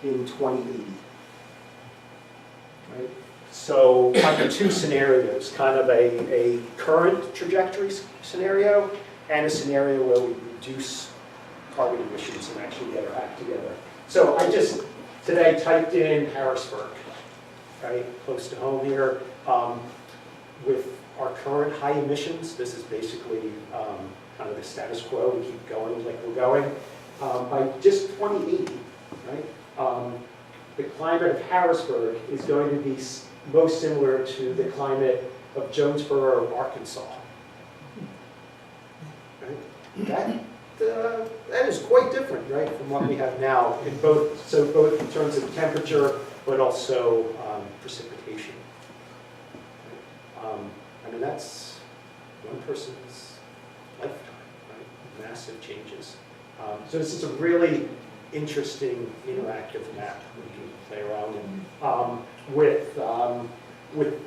in 2080. Right? So under two scenarios, kind of a current trajectory scenario and a scenario where we reduce carbon emissions and actually get our act together. So I just today typed in Harrisburg, right, close to home here. With our current high emissions, this is basically kind of the status quo. We keep going like we're going. By just 2080, right, the climate of Harrisburg is going to be most similar to the climate of Jonesboro, Arkansas. Right? That is quite different, right, from what we have now in both. So both in terms of temperature, but also precipitation. I mean, that's one person's lifetime, right? Massive changes. So this is a really interesting interactive map we can play around in. With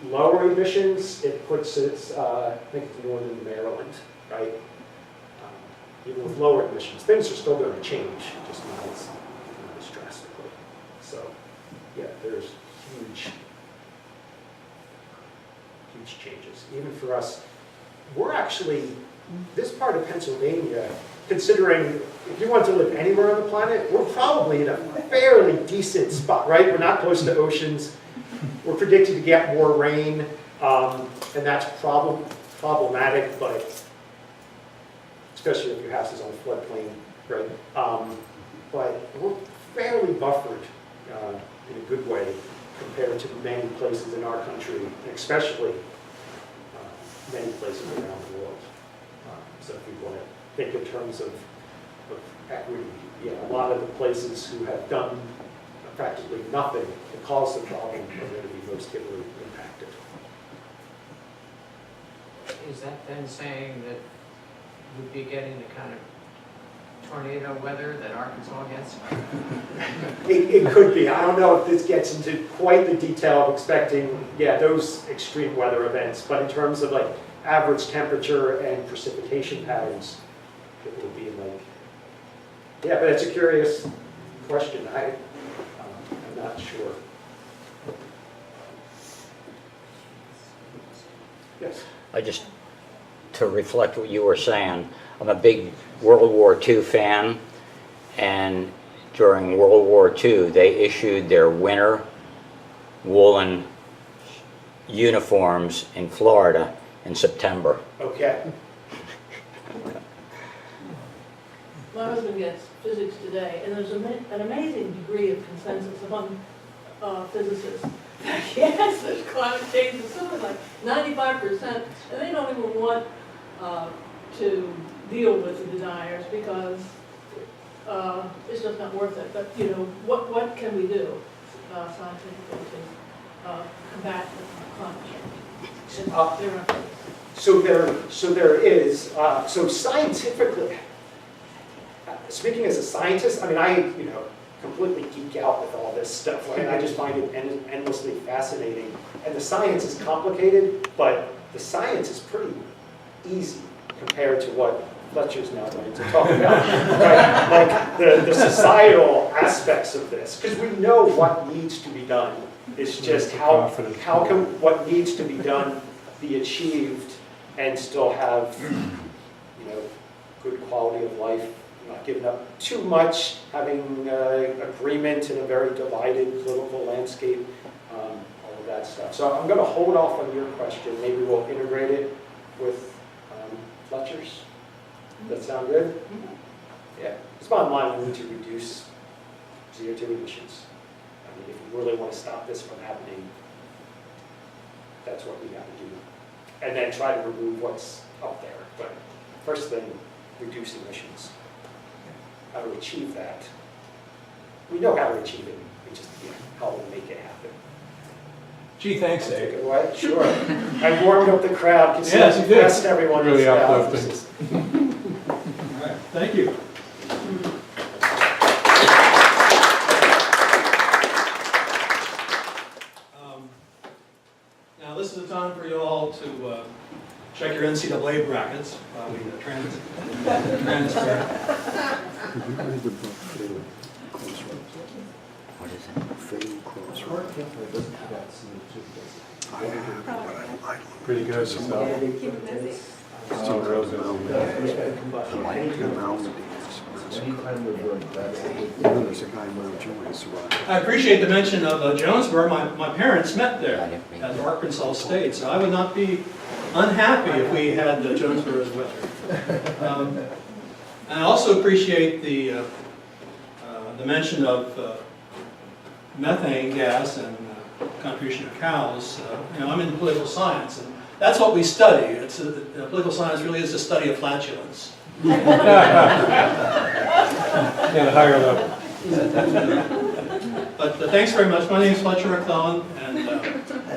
lower emissions, it puts it, I think it's northern Maryland, right? Even with lower emissions, things are still going to change, just not as drastically. So, yeah, there's huge changes. Even for us, we're actually, this part of Pennsylvania, considering if you want to live anywhere on the planet, we're probably in a fairly decent spot, right? We're not close to oceans. We're predicted to get more rain, and that's problematic, but especially if your house is on a floodplain, right? But we're fairly buffered in a good way compared to many places in our country, and especially many places around the world. So if we want to think in terms of equity, yeah, a lot of the places who have done practically nothing to cause the problem are going to be most heavily impacted. Is that then saying that we'd be getting the kind of tornado weather that Arkansas gets? It could be. I don't know if this gets into quite the detail of expecting, yeah, those extreme weather events, but in terms of like average temperature and precipitation patterns, it will be like, yeah, but it's a curious question. I'm not sure. Yes. To reflect what you were saying, I'm a big World War II fan, and during World War II, they issued their winter woolen uniforms in Florida in September. Okay. My husband gets physics today, and there's an amazing degree of consensus among physicists that yes, there's climate change, it's something like 95%, and they don't even want to deal with the deniers because it's just not worth it. But you know, what can we do scientifically to combat climate change? So there is, so scientifically, speaking as a scientist, I mean, I completely geek out with all this stuff, right? I just find it endlessly fascinating. And the science is complicated, but the science is pretty easy compared to what Fletcher's now going to talk about, right? Like the societal aspects of this, because we know what needs to be done. It's just how can what needs to be done be achieved and still have, good quality of life, not giving up too much, having agreement in a very divided political landscape, all of that stuff. So I'm going to hold off on your question. Maybe we'll integrate it with Fletcher's. Does that sound good? Mm-hmm. Yeah. It's bottom line, we need to reduce CO2 emissions. I mean, if you really want to stop this from happening, that's what we got to do. And then try to remove what's up there. But first thing, reduce emissions. How to achieve that? We know how to achieve it. We just, how to make it happen. Gee, thanks, Take Dave. it away? Sure. I warmed up the crowd. Yes, you did. Impressed everyone. Really is now. uplifting. All right, thank you. Now, this is the time for you all to check your NCAA brackets while we transfer. What is it? Fatal crossroads. I have, but I don't. Pretty good, so. Oh, real good. There's a guy named Joyce. I appreciate the mention of Jonesboro. My parents met there at Arkansas State, so I would not be unhappy if we had Jonesboro as well. And I also appreciate the mention of methane gas and contribution of cows. I'm in political science, and that's what we study. Political science really is a study of flatulence. At a higher level. But thanks very much. My name is Fletcher McClellan, and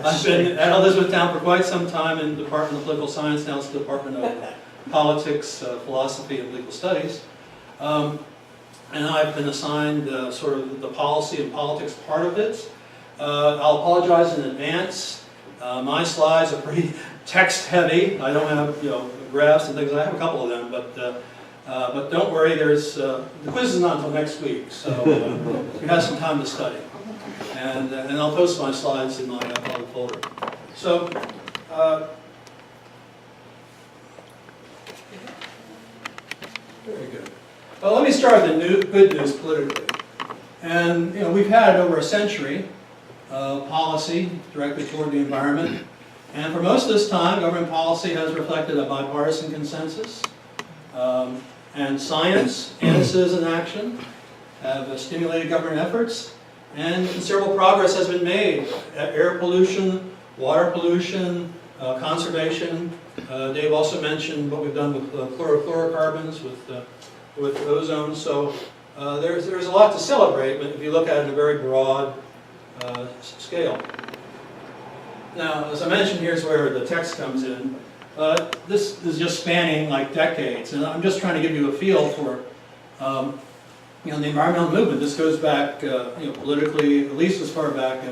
I've been at Elizabethtown for quite some time in the Department of Political Science. Now it's the Department of Politics, Philosophy, and Legal Studies. And I've been assigned sort of the policy and politics part of it. I'll apologize in advance. My slides are pretty text heavy. I don't have graphs and things. I have a couple of them, but don't worry. The quiz is not until next week, so you have some time to study. And I'll post my slides in my public folder. So. Very good. Well, let me start with the good news politically. And we've had over a century policy directed toward the environment. And for most of this time, government policy has reflected a bipartisan consensus. And science and citizen action have stimulated government efforts. And considerable progress has been made. Air pollution, water pollution, conservation. Dave also mentioned what we've done with chlorofluorocarbons, with ozone. So there's a lot to celebrate if you look at it in a very broad scale. Now, as I mentioned, here's where the text comes in. This is just spanning like decades, and I'm just trying to give you a feel for the environmental movement. This goes back politically at least as far back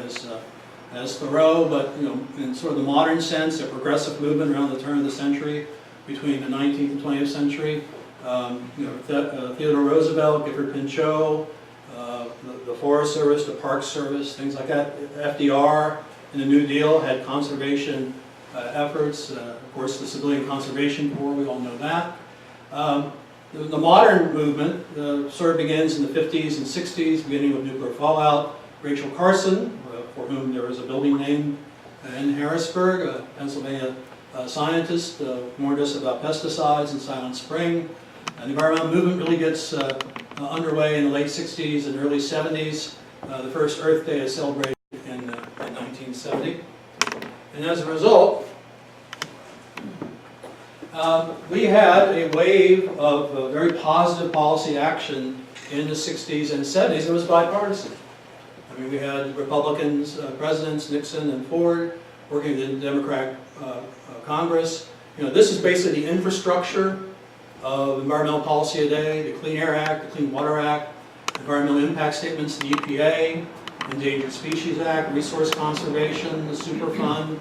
as Thoreau, but in sort of the modern sense, a progressive movement around the turn of the century, between the 19th and 20th century. Theodore Roosevelt, Gifford Pinchot, the Forest Service, the Park Service, things like that. FDR in the New Deal had conservation efforts. Of course, the Civilian Conservation Corps, we all know that. The modern movement sort of begins in the 50s and 60s, beginning with nuclear fallout. Rachel Carson, for whom there is a building named in Harrisburg, a Pennsylvania scientist, warned us about pesticides in Silent Spring. And the environmental movement really gets underway in the late 60s and early 70s. The first Earth Day is celebrated in 1970. And as a result, we had a wave of very positive policy action in the 60s and 70s. It was bipartisan. I mean, we had Republicans, presidents, Nixon and Ford, working with the Democratic Congress. You know, this is basically the infrastructure of environmental policy today: the Clean Air Act, the Clean Water Act, environmental impact statements, the EPA, Endangered Species Act, resource conservation, the Superfund,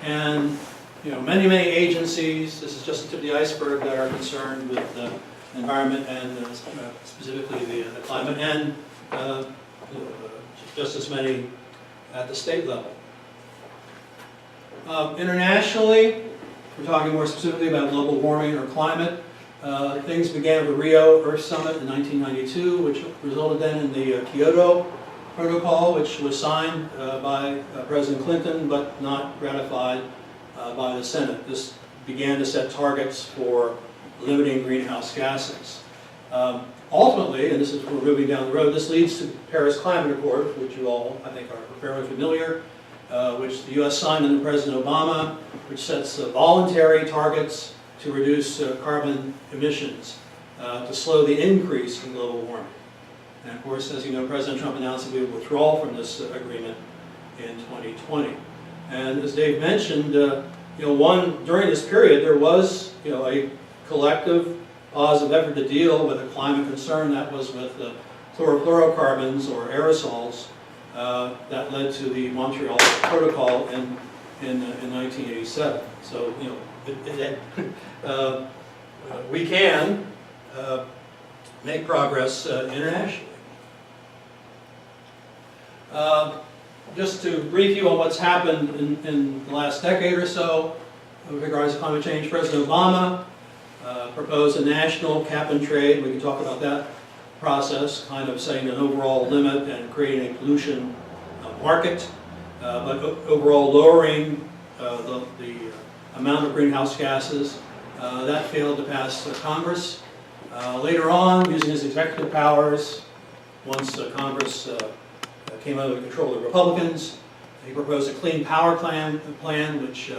and many, many agencies. This is just the tip of the iceberg that are concerned with the environment and specifically the climate, and just as many at the state level. Internationally, we're talking more specifically about global warming or climate. Things began with the Rio Earth Summit in 1992, which resulted then in the Kyoto Protocol, which was signed by President Clinton but not ratified by the Senate. This began to set targets for limiting greenhouse gases. Ultimately, and this is we're moving down the road, this leads to the Paris Climate Accord, which you all, I think, are fairly familiar, which the U.S. signed under President Obama, which sets voluntary targets to reduce carbon emissions, to slow the increase in global warming. And of course, as you know, President Trump announced that we would withdraw from this agreement in 2020. And as Dave mentioned, during this period, there was a collective positive effort to deal with a climate concern that was with chlorofluorocarbons or aerosols that led to the Montreal Protocol in 1987. So we can make progress internationally. Just to brief you on what's happened in the last decade or so with regards to climate change, President Obama proposed a national cap and trade. We can talk about that process, kind of setting an overall limit and creating a pollution market, but overall lowering the amount of greenhouse gases. That failed to pass Congress. Later on, using his executive powers, once Congress came under the control of the Republicans, he proposed a clean power plan which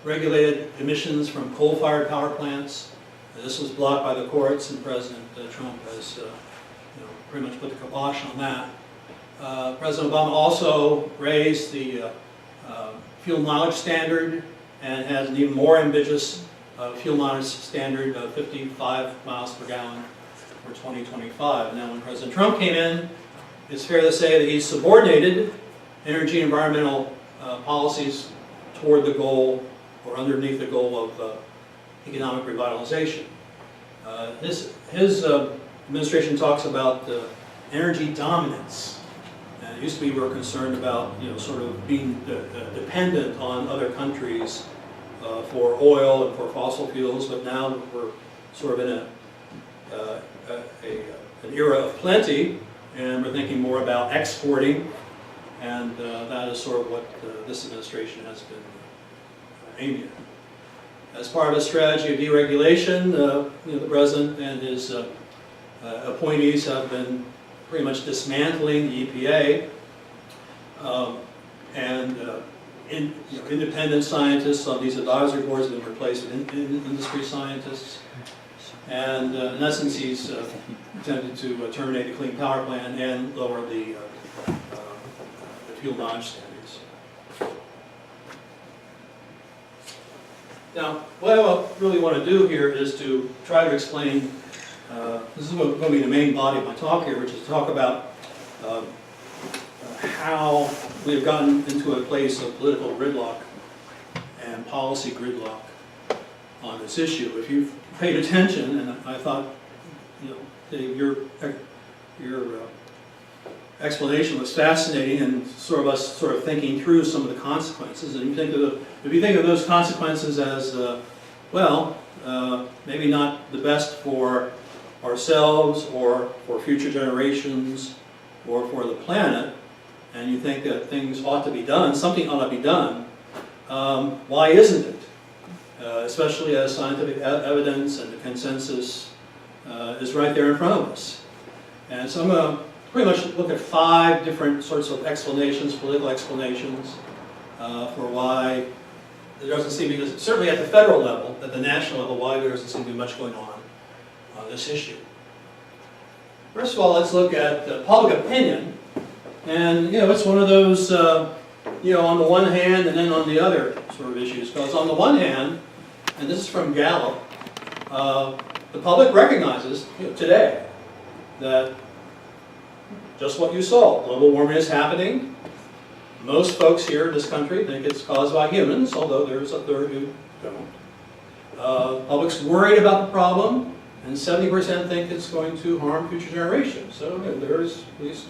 regulated emissions from coal-fired power plants. This was blocked by the courts, and President Trump has pretty much put the kibosh on that. President Obama also raised the fuel mileage standard and has an even more ambitious fuel mileage standard of 55 miles per gallon for 2025. Now, when President Trump came in, it's fair to say that he subordinated energy and environmental policies toward the goal, or underneath the goal of economic revitalization. His administration talks about energy dominance. It used to be we were concerned about sort of being dependent on other countries for oil and for fossil fuels, but now we're sort of in an era of plenty, and we're thinking more about exporting, and that is sort of what this administration has been aiming at. As part of a strategy of deregulation, the President and his appointees have been pretty much dismantling the EPA, and independent scientists on these advisory boards have been replaced with industry scientists. And in essence, he's attempted to terminate the Clean Power Plan and lower the fuel mileage standards. Now, what I really want to do here is to try to explain, this is going to be the main body of my talk here, which is to talk about how we've gotten into a place of political gridlock and policy gridlock on this issue. If you've paid attention, and I thought, your explanation was fascinating, and sort of us sort of thinking through some of the consequences. And you think of if you think of those consequences as maybe not the best for ourselves or for future generations or for the planet, and you think that things ought to be done, something ought to be done, why isn't it? Especially as scientific evidence and the consensus is right there in front of us. And so I'm going to pretty much look at 5 different sorts of explanations, political explanations, for why there doesn't seem to be, certainly at the federal level, at the national level, why there doesn't seem to be much going on this issue. First of all, let's look at public opinion. And, it's one of those, on the one hand and then on the other sort of issues. Because on the one hand, and this is from Gallup, the public recognizes today that just what you saw, global warming is happening. Most folks here in this country think it's caused by humans, although there's a third who don't. Public's worried about the problem, and 70% think it's going to harm future generations. So there's at least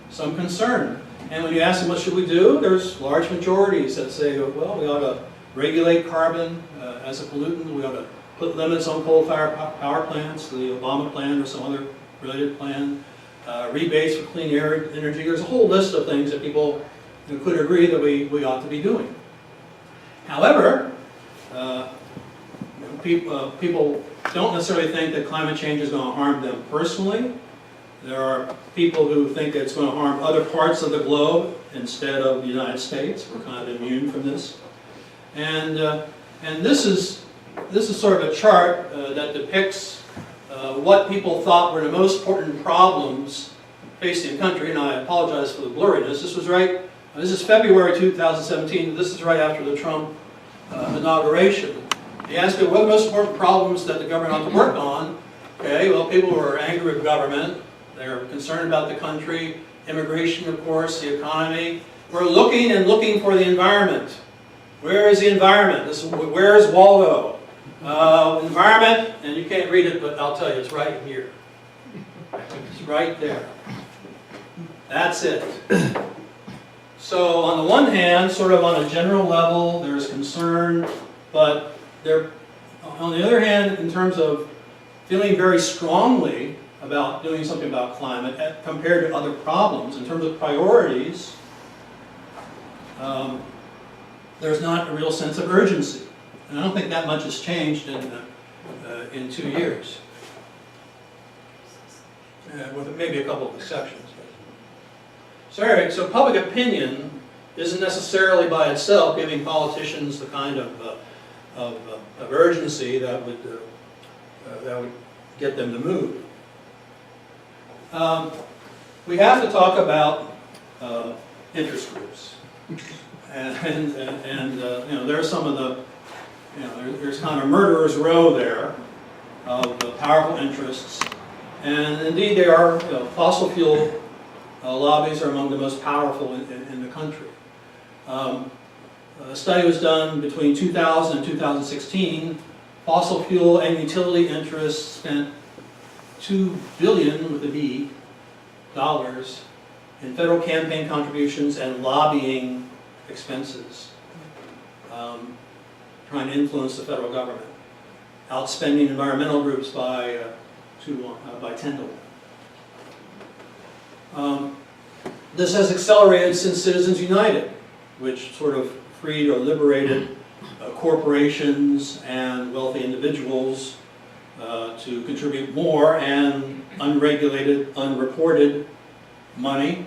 some concern. And when you ask them what should we do, there's large majorities that say, well, we ought to regulate carbon as a pollutant, we ought to put limits on coal-fired power plants, the Obama plan or some other related plan, rebates for clean air energy. There's a whole list of things that people could agree that we ought to be doing. However, people don't necessarily think that climate change is going to harm them personally. There are people who think it's going to harm other parts of the globe instead of the United States. We're kind of immune from this. And this is sort of a chart that depicts what people thought were the most important problems facing the country. And I apologize for the blurriness. This is February 2017. This is right after the Trump inauguration. He asked me, what are the most important problems that the government ought to work on? Okay, well, people were angry with government. They're concerned about the country, immigration, of course, the economy. We're looking and looking for the environment. Where is the environment? Where is Waldo? Environment, and you can't read it, but I'll tell you, it's right here. It's right there. That's it. So on the one hand, sort of on a general level, there's concern, but on the other hand, in terms of feeling very strongly about doing something about climate compared to other problems, in terms of priorities, there's not a real sense of urgency. And I don't think that much has changed in 2 years, with maybe a couple of exceptions. So public opinion isn't necessarily by itself giving politicians the kind of urgency that would get them to move. We have to talk about interest groups, and there's some of the, there's kind of a murderer's row there of powerful interests, and indeed they are, fossil fuel lobbies are among the most powerful in the country. A study was done between 2000 and 2016. Fossil fuel and utility interests spent $2 billion with a B dollars in federal campaign contributions and lobbying expenses, trying to influence the federal government, outspending environmental groups by 10 to 1. This has accelerated since Citizens United, which sort of freed or liberated corporations and wealthy individuals to contribute more and unregulated, unreported money.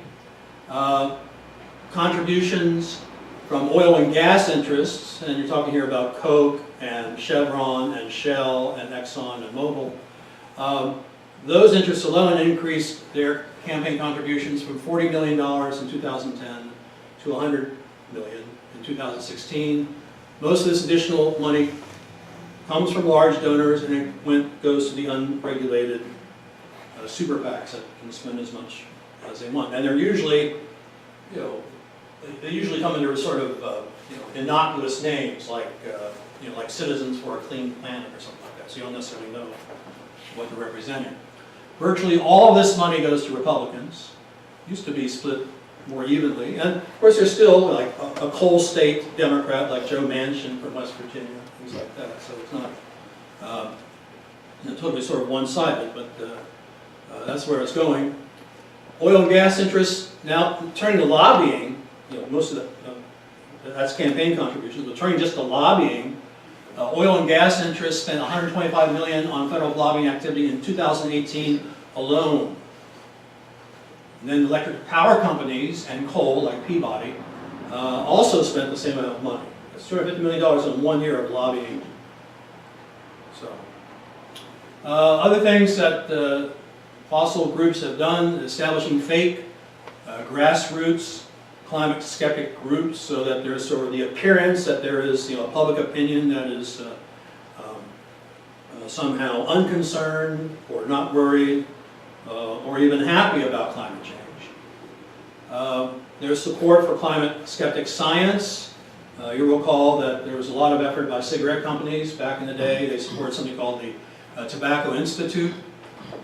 Contributions from oil and gas interests, and you're talking here about Coke and Chevron and Shell and Exxon and Mobil. Those interests alone increased their campaign contributions from $40 million in 2010 to $100 million in 2016. Most of this additional money comes from large donors, and it goes to the unregulated super PACs that can spend as much as they want. And they're usually, they usually come under sort of innocuous names like like Citizens for a Clean Planet or something like that. So you don't necessarily know what they're representing. Virtually all of this money goes to Republicans, used to be split more evenly. And of course, there's still like a coal state Democrat like Joe Manchin from West Virginia, things like that. So it's not totally sort of one-sided, but that's where it's going. Oil and gas interests now turning to lobbying. Most of that's campaign contributions, but turning just to lobbying. Oil and gas interests spent $125 million on federal lobbying activity in 2018 alone. And then electric power companies and coal, like Peabody, also spent the same amount of money. That's $250 million in 1 year of lobbying. So, other things that fossil groups have done, establishing fake grassroots climate skeptic groups, so that there's sort of the appearance that there is a public opinion that is somehow unconcerned or not worried or even happy about climate change. There's support for climate skeptic science. You'll recall that there was a lot of effort by cigarette companies back in the day. They supported something called the Tobacco Institute.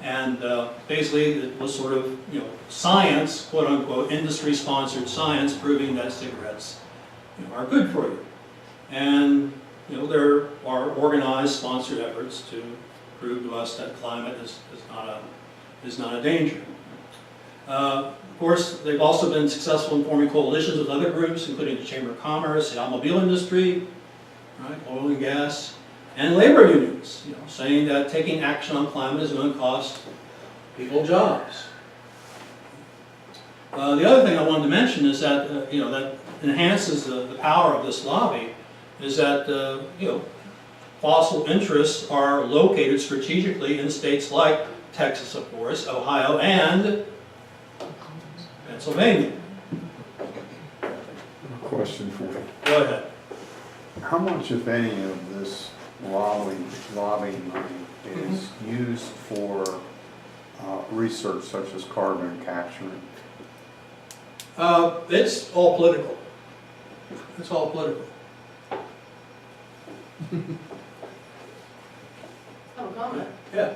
And basically it was sort of, science, quote unquote, industry-sponsored science proving that cigarettes are good for you. And there are organized, sponsored efforts to prove to us that climate is not a danger. Of course, they've also been successful in forming coalitions with other groups, including the Chamber of Commerce, the automobile industry, right, oil and gas, and labor unions, saying that taking action on climate is going to cost people jobs. The other thing I wanted to mention is that that enhances the power of this lobby is that fossil interests are located strategically in states like Texas, of course, Ohio, and Pennsylvania. Question for you. Go ahead. How much, if any, of this lobbying money is used for research such as carbon capture? It's all political. It's all political. I have a comment. Yeah.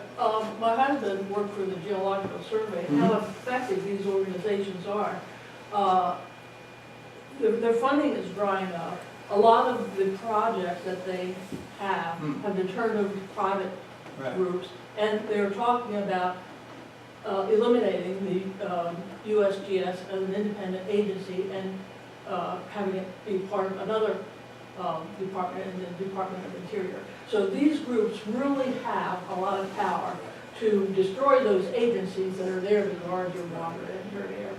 My husband worked for the Geological Survey, and how effective these organizations are. Their funding is drying up. A lot of the projects that they have been turned over to private groups, and they're talking about eliminating the USGS as an independent agency and having it be part of another department in the Department of Interior. So these groups really have a lot of power to destroy those agencies that are there to guard your water and your air.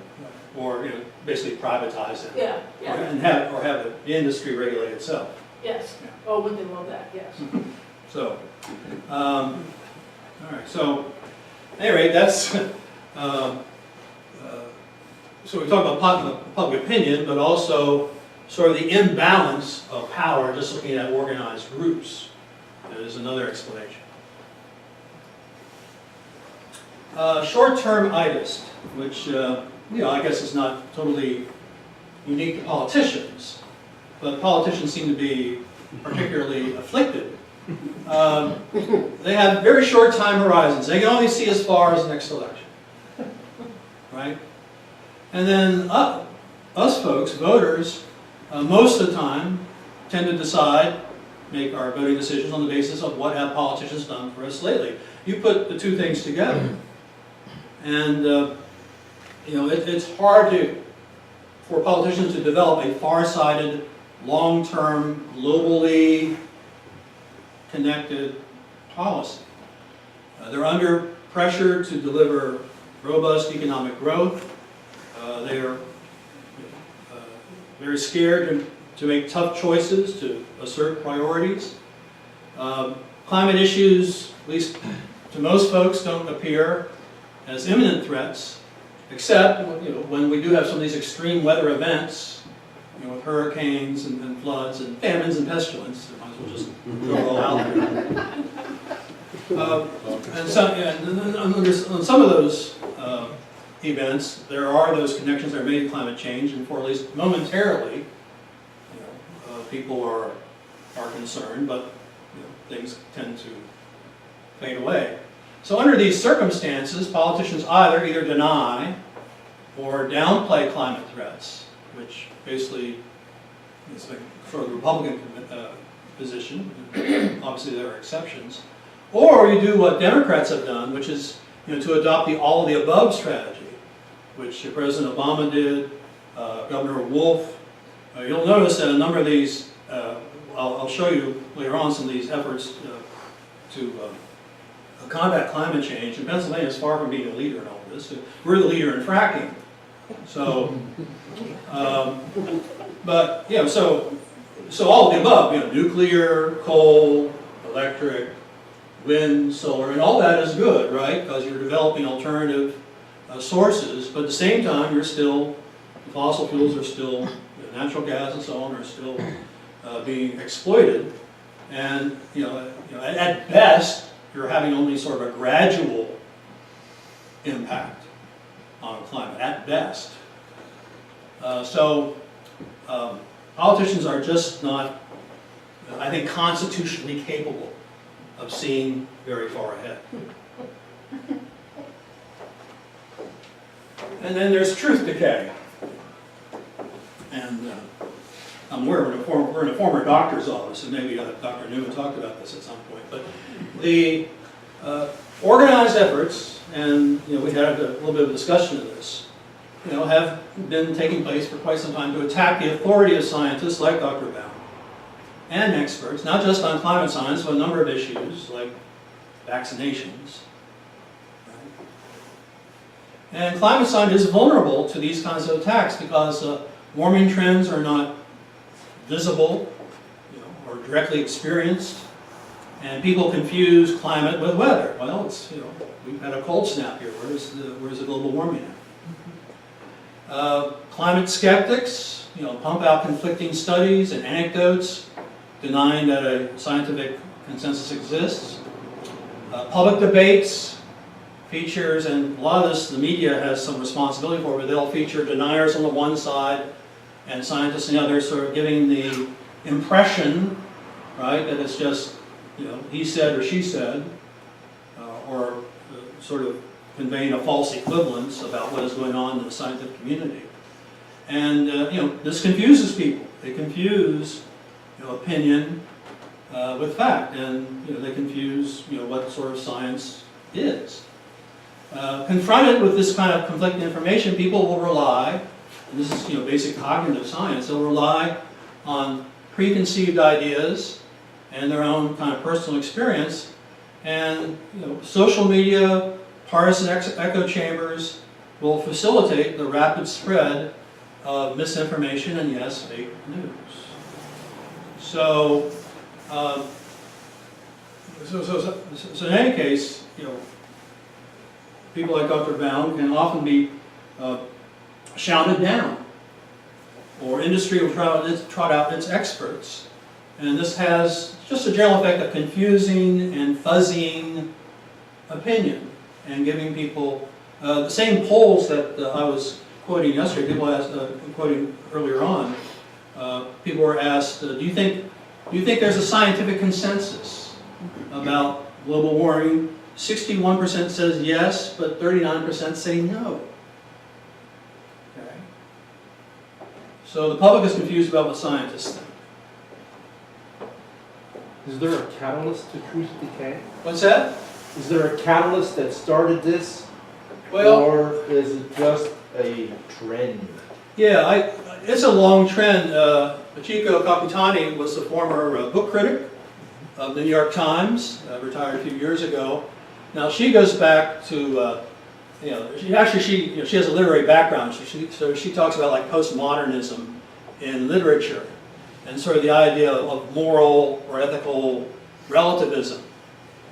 Or basically privatize it. Yeah, yeah. And have the industry regulate itself. Yes. Yeah. Oh, would they love that? Yes. So, all right. So, anyway, that's so we talk about public opinion, but also sort of the imbalance of power. Just looking at organized groups is another explanation. Short-term itis, which I guess is not totally unique to politicians, but politicians seem to be particularly afflicted. They have very short time horizons. They can only see as far as the next election, right? And then us folks, voters, most of the time tend to decide, make our voting decisions on the basis of what have politicians done for us lately. You put the two things together, and it's hard for politicians to develop a far-sighted, long-term, globally connected policy. They're under pressure to deliver robust economic growth. They are very scared to make tough choices, to assert priorities. Climate issues, at least to most folks, don't appear as imminent threats, except when we do have some of these extreme weather events, with hurricanes and floods and famines and pestilence. I might as well just throw it all out there. And on some of those events, there are those connections that are made to climate change, and for at least momentarily, people are concerned, but things tend to fade away. So under these circumstances, politicians either deny or downplay climate threats, which basically is like sort of the Republican position. Obviously, there are exceptions. Or you do what Democrats have done, which is to adopt the all of the above strategy, which President Obama did, Governor Wolf. You'll notice that a number of these, I'll show you later on some of these efforts to combat climate change. And Pennsylvania is far from being a leader in all this. We're the leader in fracking. So, but so all of the above, nuclear, coal, electric, wind, solar, and all that is good, right? Because you're developing alternative sources, but at the same time, the fossil fuels are still, natural gas and so on are still being exploited, and at best, you're having only sort of a gradual impact on climate, at best. Politicians are just not, I think, constitutionally capable of seeing very far ahead. And then there's truth decay. And I'm aware we're in a former doctor's office, and maybe Dr. Newman talked about this at some point, but the organized efforts, and we had a little bit of a discussion of this, have been taking place for quite some time to attack the authority of scientists like Dr. Bowne and experts, not just on climate science, but a number of issues like vaccinations. And climate science is vulnerable to these kinds of attacks because warming trends are not visible or directly experienced, and people confuse climate with weather. Well, we've had a cold snap here. Where's the global warming at? Climate skeptics, pump out conflicting studies and anecdotes, denying that a scientific consensus exists. Public debates features, and a lot of this the media has some responsibility for, but they'll feature deniers on the one side and scientists on the other, sort of giving the impression, right, that it's just, he said or she said, or sort of conveying a false equivalence about what is going on in the scientific community. And, this confuses people. They confuse, opinion with fact, and, they confuse, what sort of science is. Confronted with this kind of conflicting information, people will rely, and this is, basic cognitive science, they'll rely on preconceived ideas and their own kind of personal experience, and, social media, partisan echo chambers will facilitate the rapid spread of misinformation and, yes, fake news. So, in any case, people like Dr. Bowne can often be shouted down, or industry will trot out its experts. And this has just a general effect of confusing and fuzzying opinion, and giving people the same polls that I was quoting yesterday. People asked, quoting earlier on, people were asked, do you think there's a scientific consensus about global warming? 61% says yes, but 39% say no. Okay. So the public is confused about what scientists think. Is there a catalyst to truth decay? What's that? Is there a catalyst that started this? Well, or is it just a trend? Yeah, it's a long trend. Michiko Kakutani was the former book critic of the New York Times, retired a few years ago. Now she goes back to, she has a literary background, so she talks about like postmodernism in literature, and sort of the idea of moral or ethical relativism.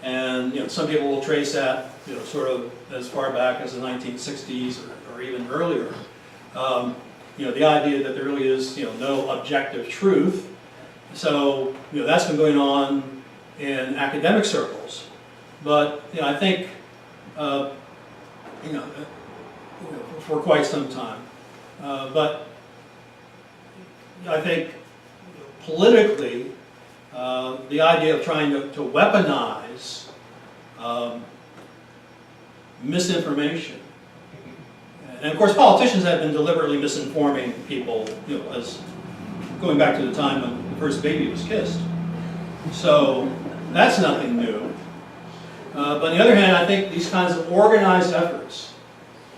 And some people will trace that, sort of as far back as the 1960s or even earlier. The idea that there really is, no objective truth. So, that's been going on in academic circles. But, I think, for quite some time. But I think politically, the idea of trying to weaponize misinformation And of course, politicians have been deliberately misinforming people, you know, as going back to the time when the first baby was kissed. So that's nothing new. But on the other hand, I think these kinds of organized efforts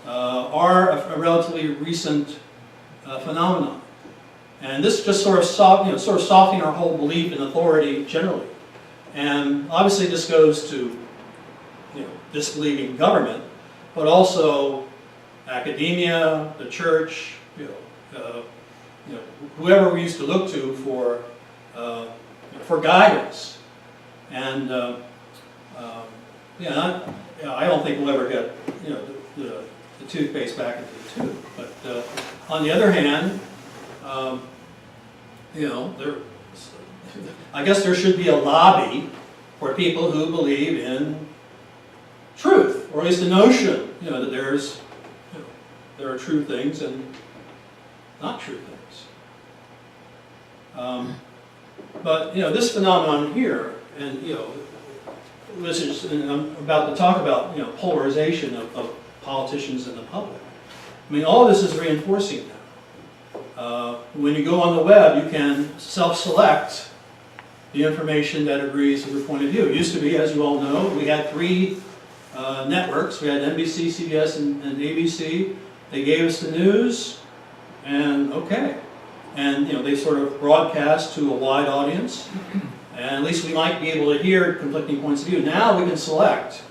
are a relatively recent phenomenon. And this just sort of softening our whole belief in authority generally. And obviously this goes to, you know, disbelieving government, but also academia, the church, you know, whoever we used to look to for guidance. And I don't think we'll ever get, you know, the toothpaste back into the tube. But on the other hand, you know, I guess there should be a lobby for people who believe in truth, or at least the notion, you know, that there's, you know, there are true things and not true things. But you know, this phenomenon here, and you know, this is, and I'm about to talk about, you know, polarization of politicians and the public. I mean, all this is reinforcing that. When you go on the web, you can self-select the information that agrees with your point of view. It used to be, as you all know, we had three networks. We had NBC, CBS, and ABC. They gave us the news, and okay. And you know, they sort of broadcast to a wide audience, and at least we might be able to hear conflicting points of view. Now we can select,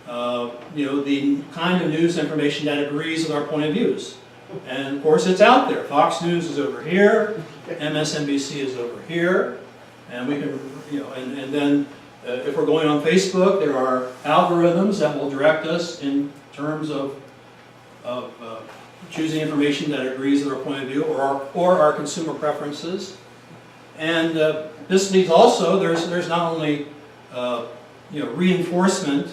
you know, the kind of news information that agrees with our point of views. And of course, it's out there. Fox News is over here, MSNBC is over here, and we can, you know, and then if we're going on Facebook, there are algorithms that will direct us in terms of choosing information that agrees with our point of view, or our consumer preferences. And this leads also, there's not only you know, reinforcement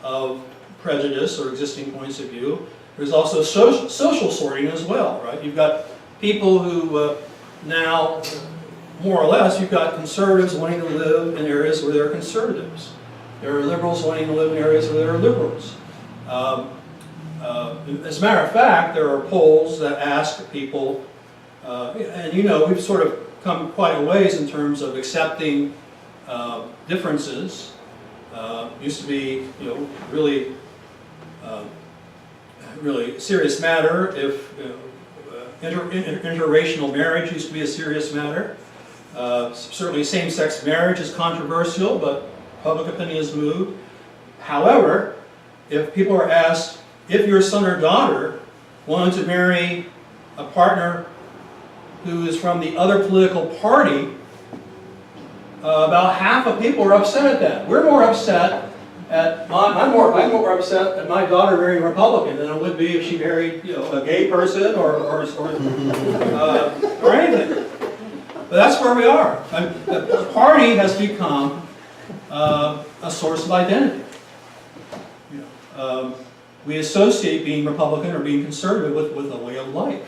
of prejudice or existing points of view, there's also social sorting as well, right? You've got people who now, more or less, you've got conservatives wanting to live in areas where there are conservatives. There are liberals wanting to live in areas where there are liberals. As a matter of fact, there are polls that ask people, and you know, we've sort of come quite a ways in terms of accepting differences. Used to be, you know, really, really serious matter. If interracial marriage used to be a serious matter. Certainly, same-sex marriage is controversial, but public opinion has moved. However, if people are asked, if your son or daughter wanted to marry a partner who is from the other political party, about half of people are upset at that. We're more upset at I'm more upset at my daughter marrying a Republican than I would be if she married, you know, a gay person or anything. But that's where we are. The party has become a source of identity. You know, we associate being Republican or being conservative with a way of life.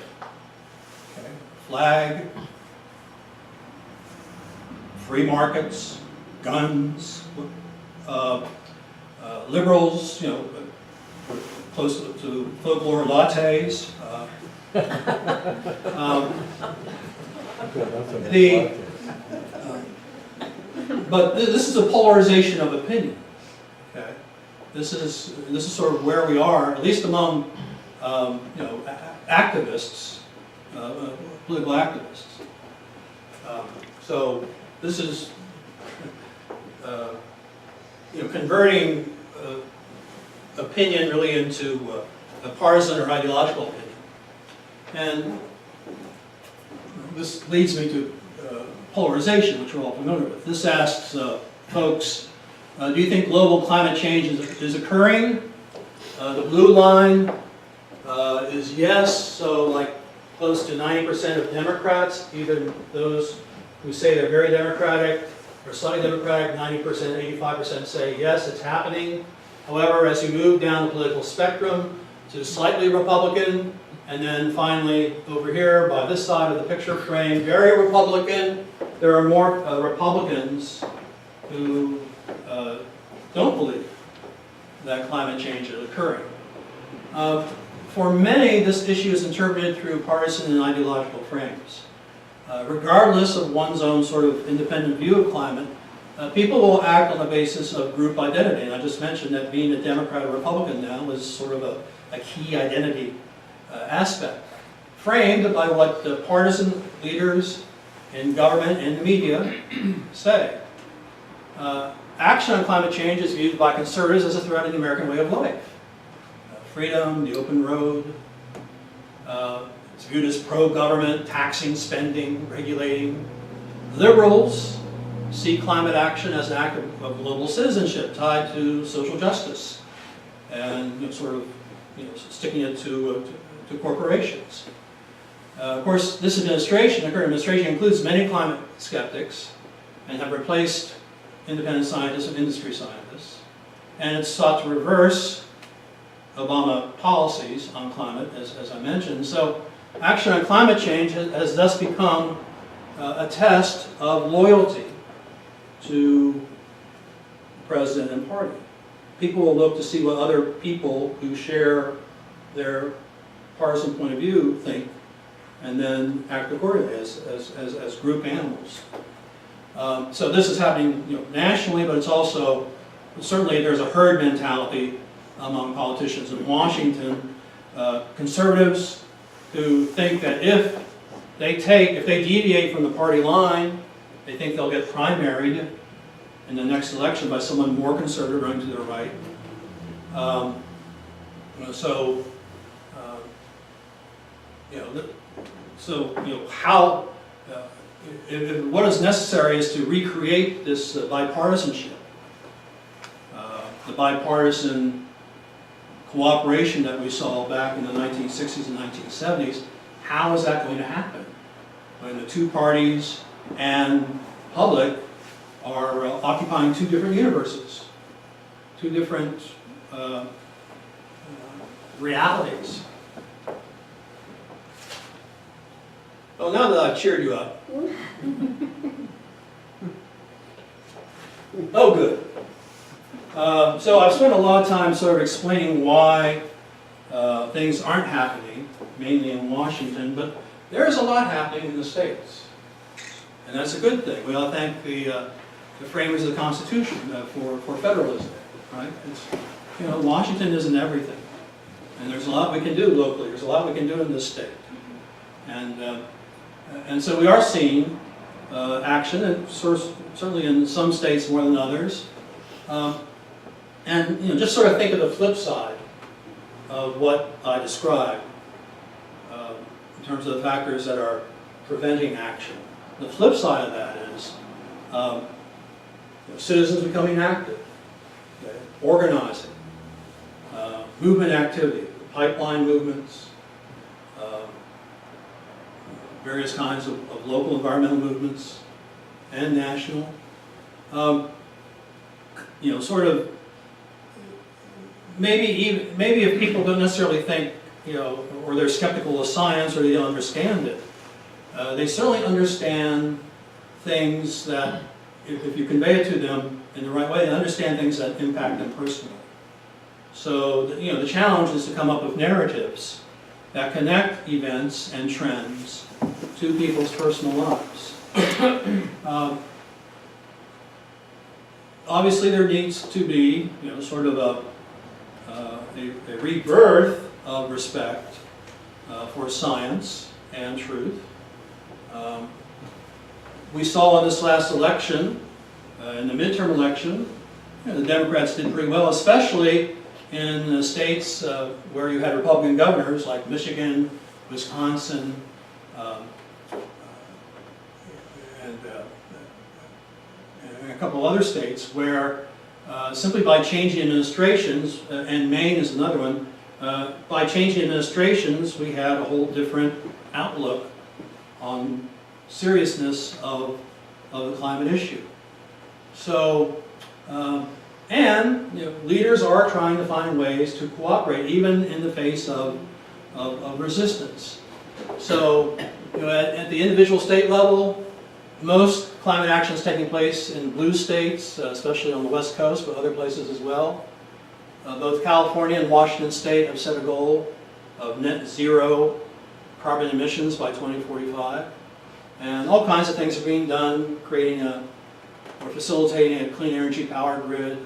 Okay? Flag, free markets, guns, liberals, you know, close to folklore lattes. But this is a polarization of opinion. Okay, this is sort of where we are, at least among you know, activists, political activists. So this is you know, converting opinion really into a partisan or ideological opinion, and this leads me to polarization, which we're all familiar with. This asks folks, do you think global climate change is occurring? The blue line is yes, so like close to 90% of Democrats, either those who say they're very democratic or slightly democratic, 90%, 85% say yes, it's happening. However, as you move down the political spectrum to slightly Republican, and then finally over here by this side of the picture frame, very Republican, there are more Republicans who don't believe that climate change is occurring. for many, this issue is interpreted through partisan and ideological frames. Regardless of one's own sort of independent view of climate, people will act on the basis of group identity. And I just mentioned that being a Democrat or Republican now is sort of a key identity aspect, framed by what the partisan leaders in government and the media say. Action on climate change is viewed by conservatives as a threat to the American way of life. Freedom, the open road. It's viewed as pro-government, taxing, spending, regulating. Liberals see climate action as an act of global citizenship tied to social justice and sort of sticking it to corporations. Of course, this administration, the current administration, includes many climate skeptics and have replaced independent scientists and industry scientists. And it's sought to reverse Obama policies on climate, as I mentioned. So action on climate change has thus become a test of loyalty to the president and party. People will look to see what other people who share their partisan point of view think, and then act accordingly as group animals. So this is happening nationally, but it's also, certainly there's a herd mentality among politicians in Washington. Conservatives who think that if they deviate from the party line, they think they'll get primaried in the next election by someone more conservative running to their right. What is necessary is to recreate this bipartisanship, the bipartisan cooperation that we saw back in the 1960s and 1970s. How is that going to happen when the two parties and public are occupying two different universes, two different realities? Well, now that I've cheered you up. Oh, good. So I've spent a lot of time sort of explaining why things aren't happening, mainly in Washington, but there is a lot happening in the states. And that's a good thing. We ought to thank the framers of the Constitution for federalism, right? Washington isn't everything. And there's a lot we can do locally. There's a lot we can do in this state. And so we are seeing action, and certainly in some states more than others. And just sort of think of the flip side of what I described in terms of the factors that are preventing action. The flip side of that is citizens becoming active, okay, organizing, movement activity, pipeline movements, various kinds of local environmental movements and national. Sort of maybe if people don't necessarily think, or they're skeptical of science or they don't understand it, they certainly understand things that, if you convey it to them in the right way, they understand things that impact them personally. So, the challenge is to come up with narratives that connect events and trends to people's personal lives. Obviously, there needs to be, sort of a rebirth of respect for science and truth. We saw in this last election, in the midterm election, the Democrats did pretty well, especially in states where you had Republican governors like Michigan, Wisconsin, and a couple other states where simply by changing administrations, and Maine is another one, by changing administrations we had a whole different outlook on seriousness of the climate issue. So, leaders are trying to find ways to cooperate, even in the face of resistance. So, at the individual state level, most climate action is taking place in blue states, especially on the West Coast, but other places as well. Both California and Washington State have set a goal of net zero carbon emissions by 2045. And all kinds of things are being done, or facilitating a clean energy power grid,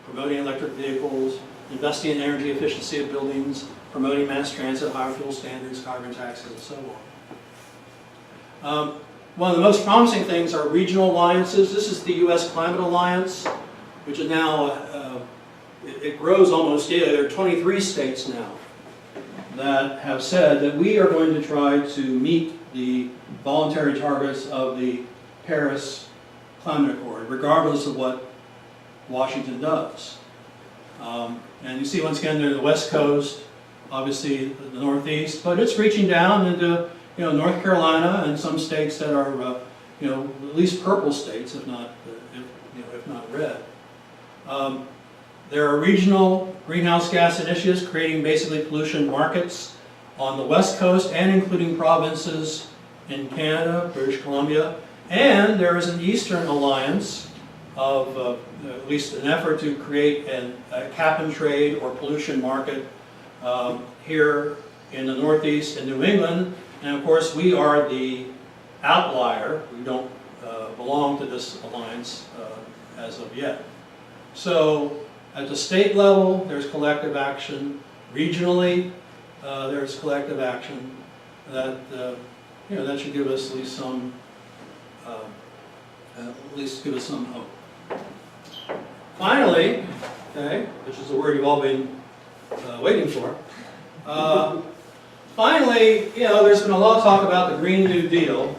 promoting electric vehicles, investing in energy efficiency of buildings, promoting mass transit, higher fuel standards, carbon taxes, and so on. One of the most promising things are regional alliances. This is the U.S. Climate Alliance, which is now, it grows almost daily. There are 23 states now that have said that we are going to try to meet the voluntary targets of the Paris Climate Accord, regardless of what Washington does. And you see once again there the West Coast, obviously the Northeast, but it's reaching down into North Carolina and some states that are at least purple states, if not red. There are regional greenhouse gas initiatives creating basically pollution markets on the West Coast and including provinces in Canada, British Columbia, and there is an Eastern Alliance of at least an effort to create a cap and trade or pollution market here in the Northeast and New England. And of course, we are the outlier. We don't belong to this alliance as of yet. So at the state level, there's collective action. Regionally, there's collective action that that should give us at least some hope. Finally, okay, which is the word you've all been waiting for. Finally, there's been a lot of talk about the Green New Deal,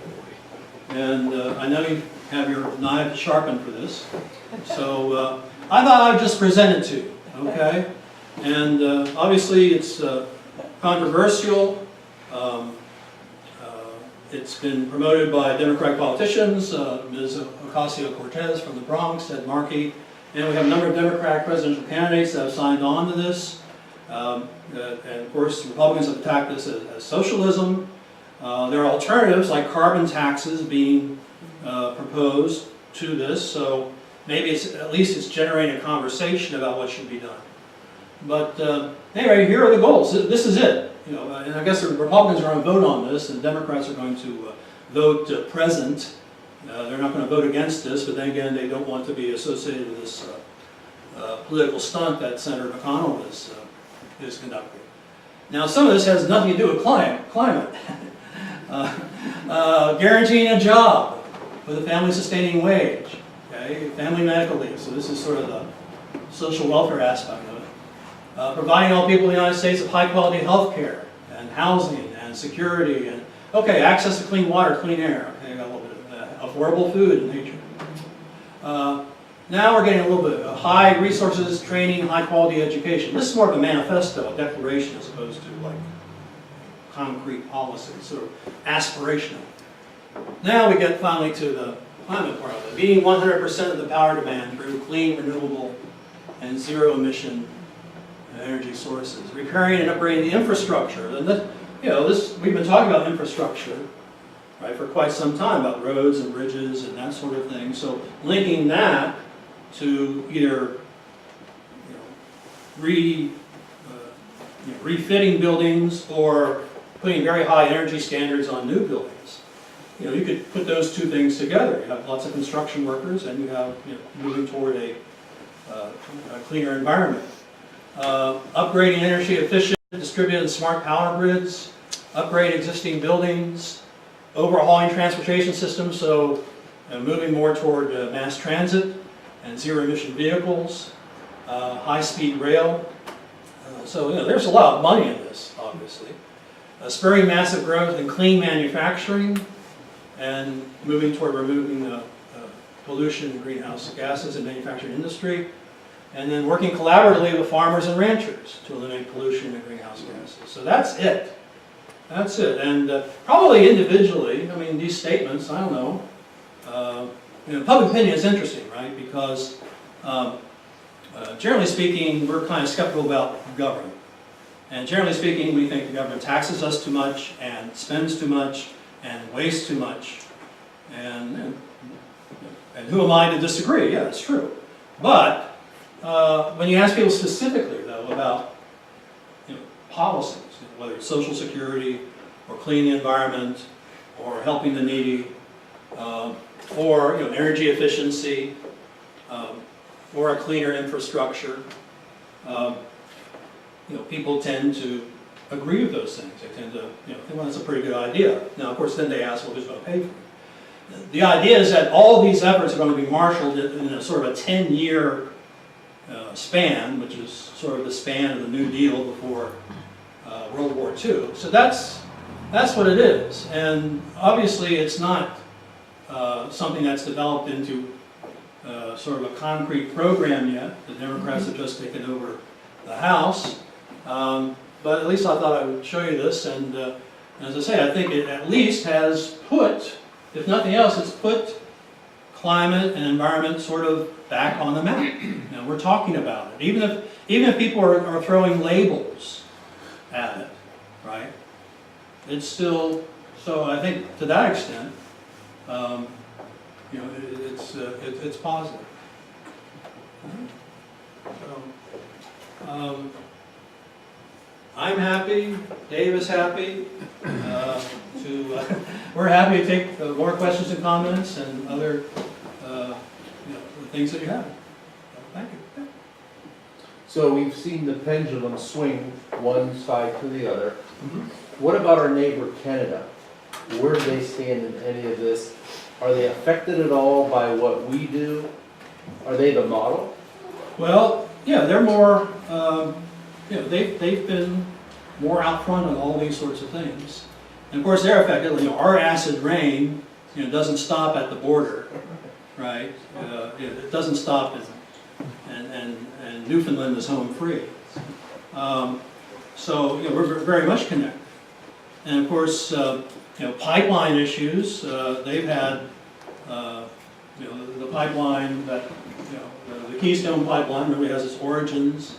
and I know you have your knife sharpened for this, so I thought I'd just present it to you, okay? And obviously it's controversial. It's been promoted by Democratic politicians, Ms. Ocasio-Cortez from the Bronx, Ed Markey, and we have a number of Democratic presidential candidates that have signed on to this. And of course, Republicans have attacked this as socialism. There are alternatives like carbon taxes being proposed to this, so maybe at least it's generating a conversation about what should be done. But anyway, here are the goals. This is it. And I guess the Republicans are going to vote on this, and Democrats are going to vote present. They're not going to vote against this, but then again, they don't want to be associated with this political stunt that Senator McConnell is conducting. Now, some of this has nothing to do with climate. Guaranteeing a job with a family-sustaining wage, okay? Family medical leave. So this is sort of the social welfare aspect of it. Providing all people in the United States with high-quality health care and housing and security and, okay, access to clean water, clean air. Okay, got a little bit of affordable food and nature. Now we're getting a little bit of high resources, training, high-quality education. This is more of a manifesto, a declaration, as opposed to like concrete policy, sort of aspirational. Now we get finally to the climate part of it. Meeting 100% of the power demand through clean, renewable, and zero-emission energy sources. Repairing and upgrading the infrastructure. And we've been talking about infrastructure, right, for quite some time, about roads and bridges and that sort of thing. So linking that to either refitting buildings or putting very high energy standards on new buildings. You could put those two things together. You have lots of construction workers, and you have moving toward a cleaner environment. Upgrading energy efficient, distributed and smart power grids, upgrade existing buildings, overhauling transportation systems, so moving more toward mass transit and zero-emission vehicles, high-speed rail. So there's a lot of money in this, obviously. Spurring massive growth in clean manufacturing and moving toward removing pollution and greenhouse gases in manufacturing industry. And then working collaboratively with farmers and ranchers to eliminate pollution and greenhouse gases. So that's it. That's it. And probably individually, I mean, these statements, I don't know. Public opinion is interesting, right? Because generally speaking, we're kind of skeptical about government. And generally speaking, we think the government taxes us too much and spends too much and wastes too much. And who am I to disagree? Yeah, that's true. But when you ask people specifically, though, about policies, whether it's social security, or cleaning the environment, or helping the needy, or energy efficiency, or a cleaner infrastructure. People tend to agree with those things. They tend to, think, well, that's a pretty good idea. Now, of course, then they ask, well, who's going to pay for it? The idea is that all these efforts are going to be marshaled in a sort of a 10-year span, which is sort of the span of the New Deal before World War II. So that's what it is. And obviously, it's not something that's developed into sort of a concrete program yet. The Democrats have just taken over the House. But at least I thought I would show you this. And as I say, I think it at least has put, if nothing else, it's put climate and environment sort of back on the map. We're talking about it. Even if people are throwing labels at it, right? It's still, so I think to that extent, it's positive. So, I'm happy, Dave is happy, we're happy to take more questions and comments and other things that you have. Thank you. So we've seen the pendulum swing one side to the other. What about our neighbor Canada? Where do they stand in any of this? Are they affected at all by what we do? Are they the model? Well, yeah, they're more, they've been more out front on all these sorts of things. And of course, they're affected. Our acid rain, doesn't stop at the border, right? It doesn't stop, and Newfoundland is home free. So we're very much connected. And of course, pipeline issues. They've had, the pipeline that, the Keystone Pipeline really has its origins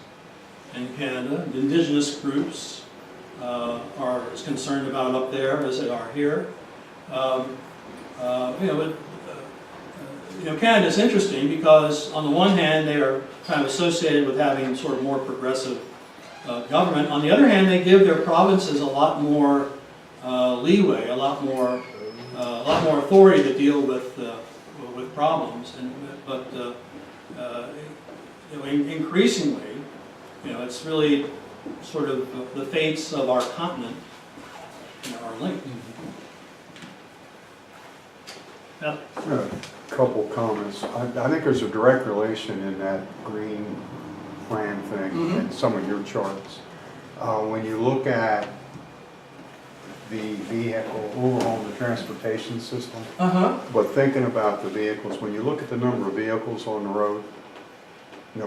in Canada. The indigenous groups are as concerned about it up there as they are here. Canada's interesting because on the one hand they are kind of associated with having sort of more progressive government. On the other hand, they give their provinces a lot more leeway, a lot more authority to deal with problems. But increasingly, it's really sort of the fates of our continent are linked. Yeah. A couple comments. I think there's a direct relation in that green plan thing and some of your charts. When you look at the vehicle, overhauling the transportation system, but thinking about the vehicles, when you look at the number of vehicles on the road,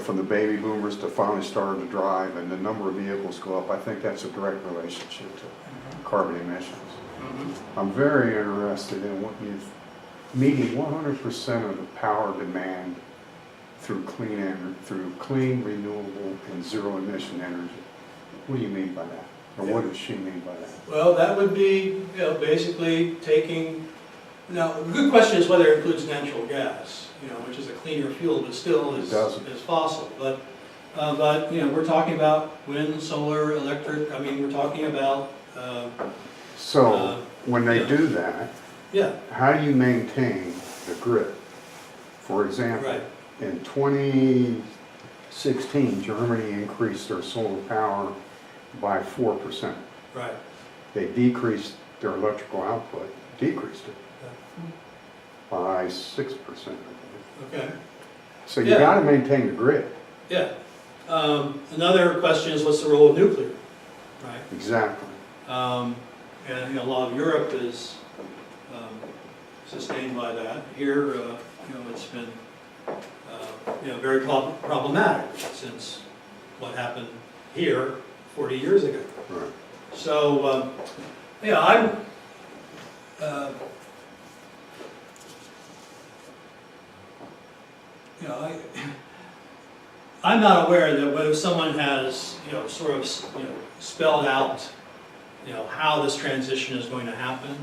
from the baby boomers to finally starting to drive, and the number of vehicles go up, I think that's a direct relationship to carbon emissions. I'm very interested in what you've meeting 100% of the power demand through clean, renewable, and zero emission energy. What do you mean by that? Or what does she mean by that? Well, that would be, basically taking, now, the good question is whether it includes natural gas, which is a cleaner fuel, but still is fossil. But we're talking about wind, solar, electric, we're talking about... when they do that, how do you maintain the grid? For example, in 2016, Germany increased their solar power by 4%. Right. They decreased their electrical output, decreased it by 6%. Okay. So you got to maintain the grid. Yeah. Another question is, what's the role of nuclear? Right. Exactly. And a lot of Europe is sustained by that. Here, it's been very problematic since what happened here 40 years ago. Right. So, I'm not aware that whether someone has, sort of, spelled out, how this transition is going to happen.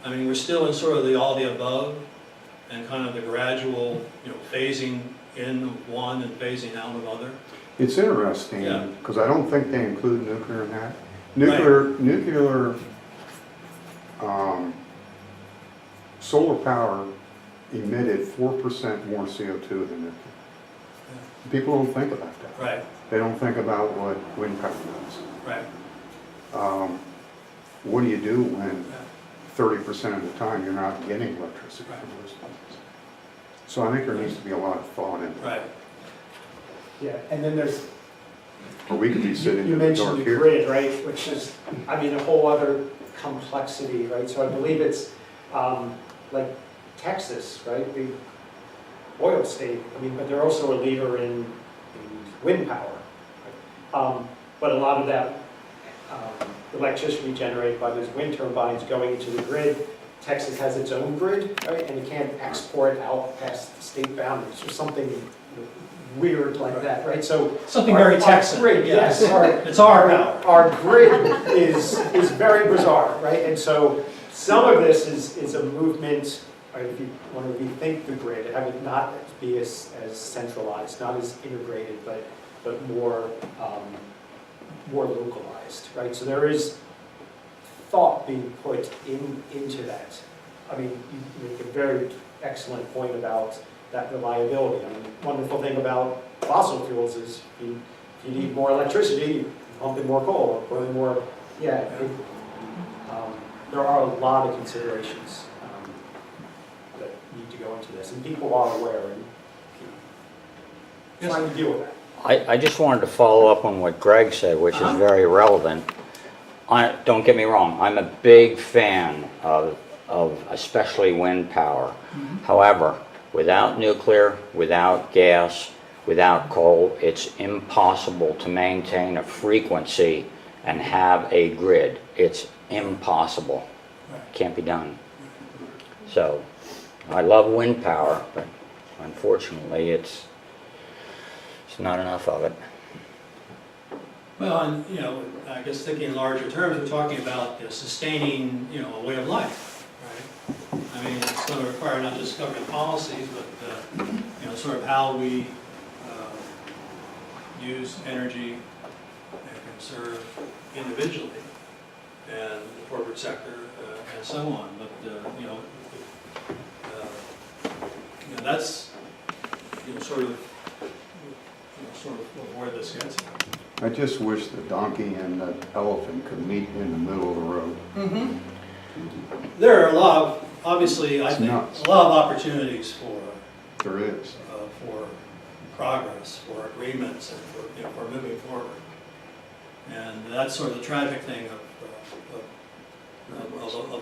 We're still in sort of all the above and kind of the gradual, phasing in of one and phasing out of other. It's interesting because I don't think they include nuclear in that. Nuclear, solar power emitted 4% more CO2 than nuclear. People don't think about that. Right, They don't think about what wind power does. right. What do you do when 30% of the time you're not getting electricity from those plants? So I think there needs to be a lot of thought in that. Right. Yeah, and then there's, Or we could be sitting you in the mentioned dark the here. grid, right, which is, I mean, a whole other complexity, right? So I believe it's like Texas, right, the oil state, I mean, but they're also a leader in wind power. Right? But a lot of that electricity generated by those wind turbines going into the grid, Texas has its own grid, right, and you can't export out past the state boundaries or something weird like that, right? So Something very Texan. Grid, yes, It's our power. our grid is very bizarre, right? And so some of this is a movement, right, if you want to rethink the grid, have it not be as centralized, not as integrated, but more localized, right? So there is thought being put into that. I mean, you make a very excellent point about that reliability. I mean, the wonderful thing about fossil fuels is if you need more electricity, you pump in more coal, or burn more, there are a lot of considerations that need to go into this, and people are aware and trying to deal with that. I just wanted to follow up on what Greg said, which is very relevant. Don't get me wrong, I'm a big fan of especially wind power. However, without nuclear, without gas, without coal, it's impossible to maintain a frequency and have a grid. It's impossible. Can't be done. So, I love wind power, but unfortunately it's not enough of it. Well, and, I guess thinking in larger terms, we're talking about sustaining, a way of life, right? I mean, it's going to require not just government policies, but, sort of how we use energy and conserve individually, and the corporate sector, and so on. But, that's, sort of where this gets at. I just wish the donkey and the elephant could meet in the middle of the road. There are a lot of, obviously, I It's think, nuts. a lot of opportunities for progress, for agreements, and for moving forward. And that's sort of the tragic thing of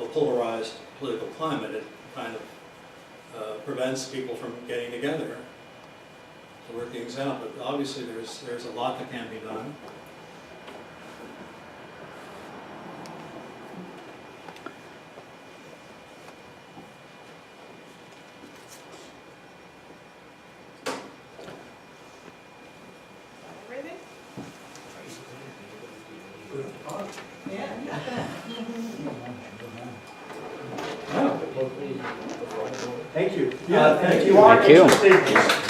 a polarized political climate. It kind of prevents people from getting together to work things out. But obviously, there's a lot that can be done. Everything? Thank you. Yeah, If you are Thank you. interested,